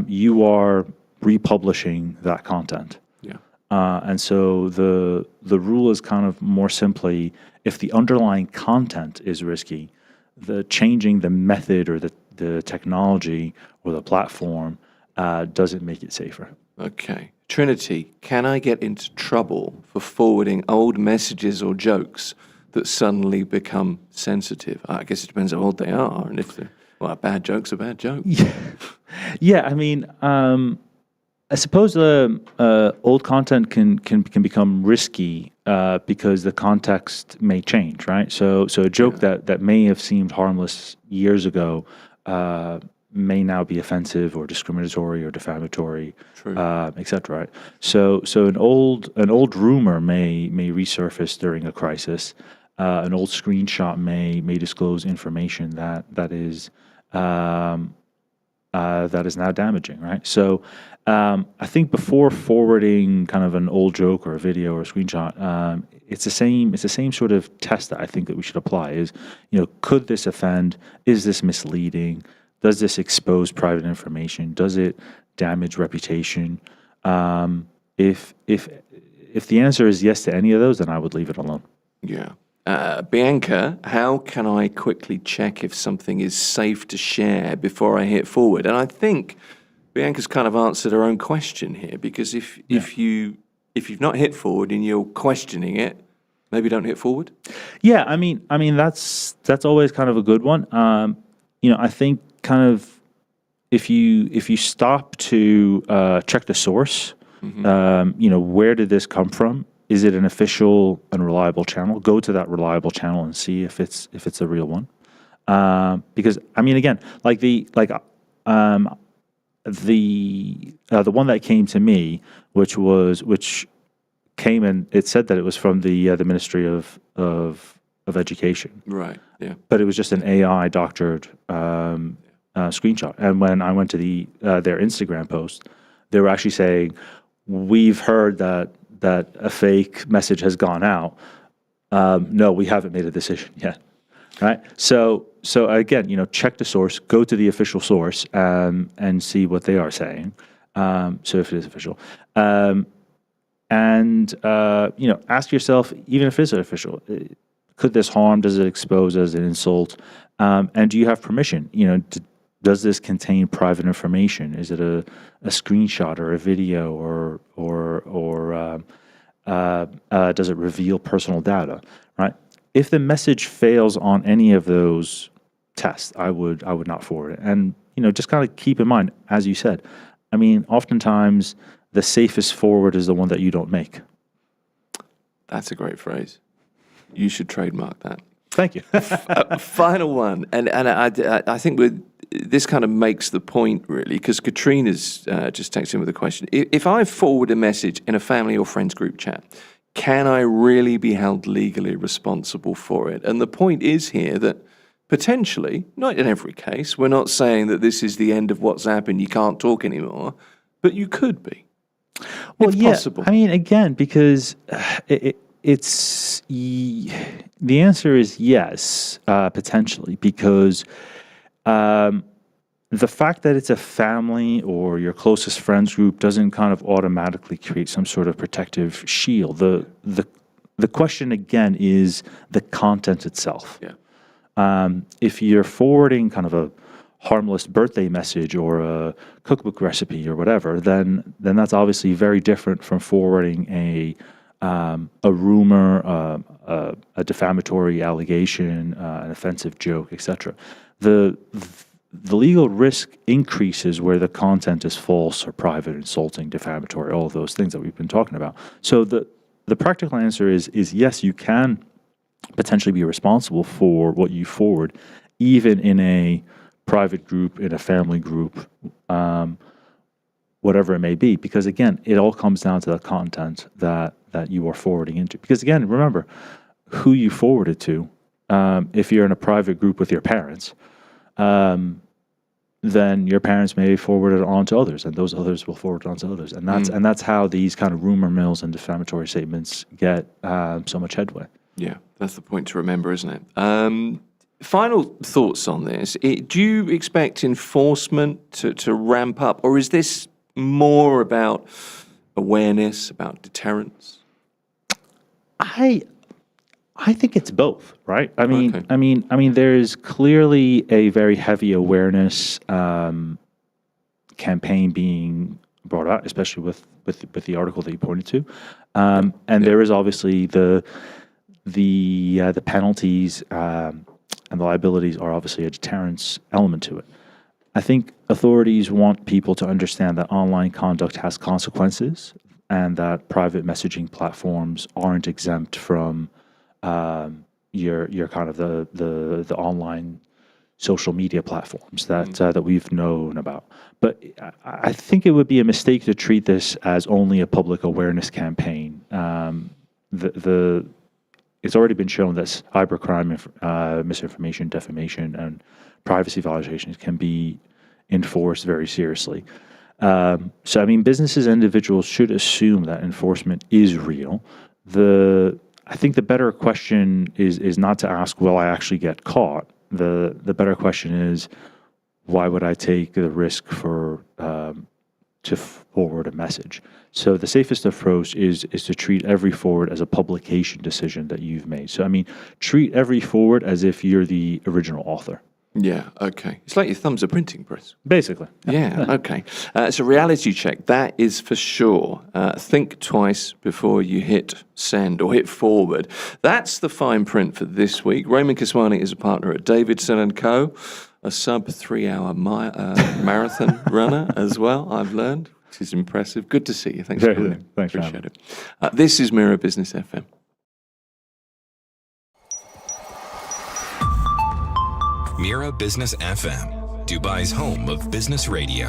you are republishing that content. Yeah. And so the rule is kind of more simply, if the underlying content is risky, the changing the method or the technology or the platform doesn't make it safer. Okay. Trinity, can I get into trouble for forwarding old messages or jokes that suddenly become sensitive? I guess it depends how old they are, and if they're, well, a bad joke's a bad joke. Yeah. I mean, I suppose old content can become risky because the context may change, right? So a joke that may have seemed harmless years ago may now be offensive or discriminatory or defamatory, et cetera. Right? So an old rumor may resurface during a crisis. An old screenshot may disclose information that is now damaging, right? So I think before forwarding kind of an old joke or a video or a screenshot, it's the same sort of test that I think that we should apply. Is, could this offend? Is this misleading? Does this expose private information? Does it damage reputation? If the answer is yes to any of those, then I would leave it alone. Yeah. Bianca, how can I quickly check if something is safe to share before I hit forward? And I think Bianca's kind of answered her own question here, because if you've not hit forward and you're questioning it, maybe don't hit forward. Yeah, I mean that's always kind of a good one. I think kind of if you stop to check the source, where did this come from? Is it an official and reliable channel? Go to that reliable channel and see if it's a real one. Because I mean, again, the one that came to me, which came and it said that it was from the Ministry of Education. Right. Yeah. But it was just an AI doctored screenshot. And when I went to their Instagram post, they were actually saying, "We've heard that a fake message has gone out. No, we haven't made a decision yet." Right? So again, check the source, go to the official source, and see what they are saying. So if it is official, and ask yourself, even if it is official, could this harm? Does it expose as an insult? And do you have permission? Does this contain private information? Is it a screenshot or a video or does it reveal personal data? Right? If the message fails on any of those tests, I would not forward it. And just kind of keep in mind, as you said, I mean, oftentimes the safest forward is the one that you don't make. That's a great phrase. You should trademark that. Thank you. Final one, and I think this kind of makes the point, really, because Katrina's just texted in with a question. If I forward a message in a family or friends group chat, can I really be held legally responsible for it? And the point is here that potentially, not in every case, we're not saying that this is the end of WhatsApp and you can't talk anymore, but you could be. Well, if possible. I mean, again, because it's the answer is yes, potentially, because the fact that it's a family or your closest friends group doesn't kind of automatically create some sort of protective shield. The question again is the content itself. Yeah. If you're forwarding kind of a harmless birthday message or a cookbook recipe or whatever, then that's obviously very different from forwarding a rumor, a defamatory allegation, an offensive joke, etc. The legal risk increases where the content is false or private, insulting, defamatory, all of those things that we've been talking about. So the practical answer is yes, you can potentially be responsible for what you forward, even in a private group, in a family group, whatever it may be, because again, it all comes down to the content that you are forwarding into. Because again, remember, who you forward it to. If you're in a private group with your parents, then your parents may forward it on to others, and those others will forward it on to others, and that's how these kind of rumor mills and defamatory statements get so much headway. Yeah, that's the point to remember, isn't it? Final thoughts on this. Do you expect enforcement to ramp up, or is this more about awareness, about deterrence? I think it's both, right? I mean, Okay. there is clearly a very heavy awareness campaign being brought out, especially with the article that you pointed to, and there is obviously the penalties and the liabilities are obviously a deterrence element to it. I think authorities want people to understand that online conduct has consequences, and that private messaging platforms aren't exempt from your kind of the online social media platforms that we've known about. But I think it would be a mistake to treat this as only a public awareness campaign. It's already been shown that cybercrime, misinformation, defamation, and privacy violations can be enforced very seriously. So, I mean, businesses and individuals should assume that enforcement is real. I think the better question is not to ask, will I actually get caught? The better question is, why would I take the risk to forward a message? So the safest approach is to treat every forward as a publication decision that you've made. So, I mean, treat every forward as if you're the original author. Yeah, okay. It's like your thumbs are printing press. Basically. Yeah, okay. It's a reality check, that is for sure. Think twice before you hit send or hit forward. That's the fine print for this week. Raymond Kiswani is a partner at Davidson & Co., a sub 3-hour marathon runner as well, I've learned, which is impressive. Good to see you. Thanks for coming in. Thanks, appreciate it. This is Mira Business FM. Mira Business FM, Dubai's home of business radio.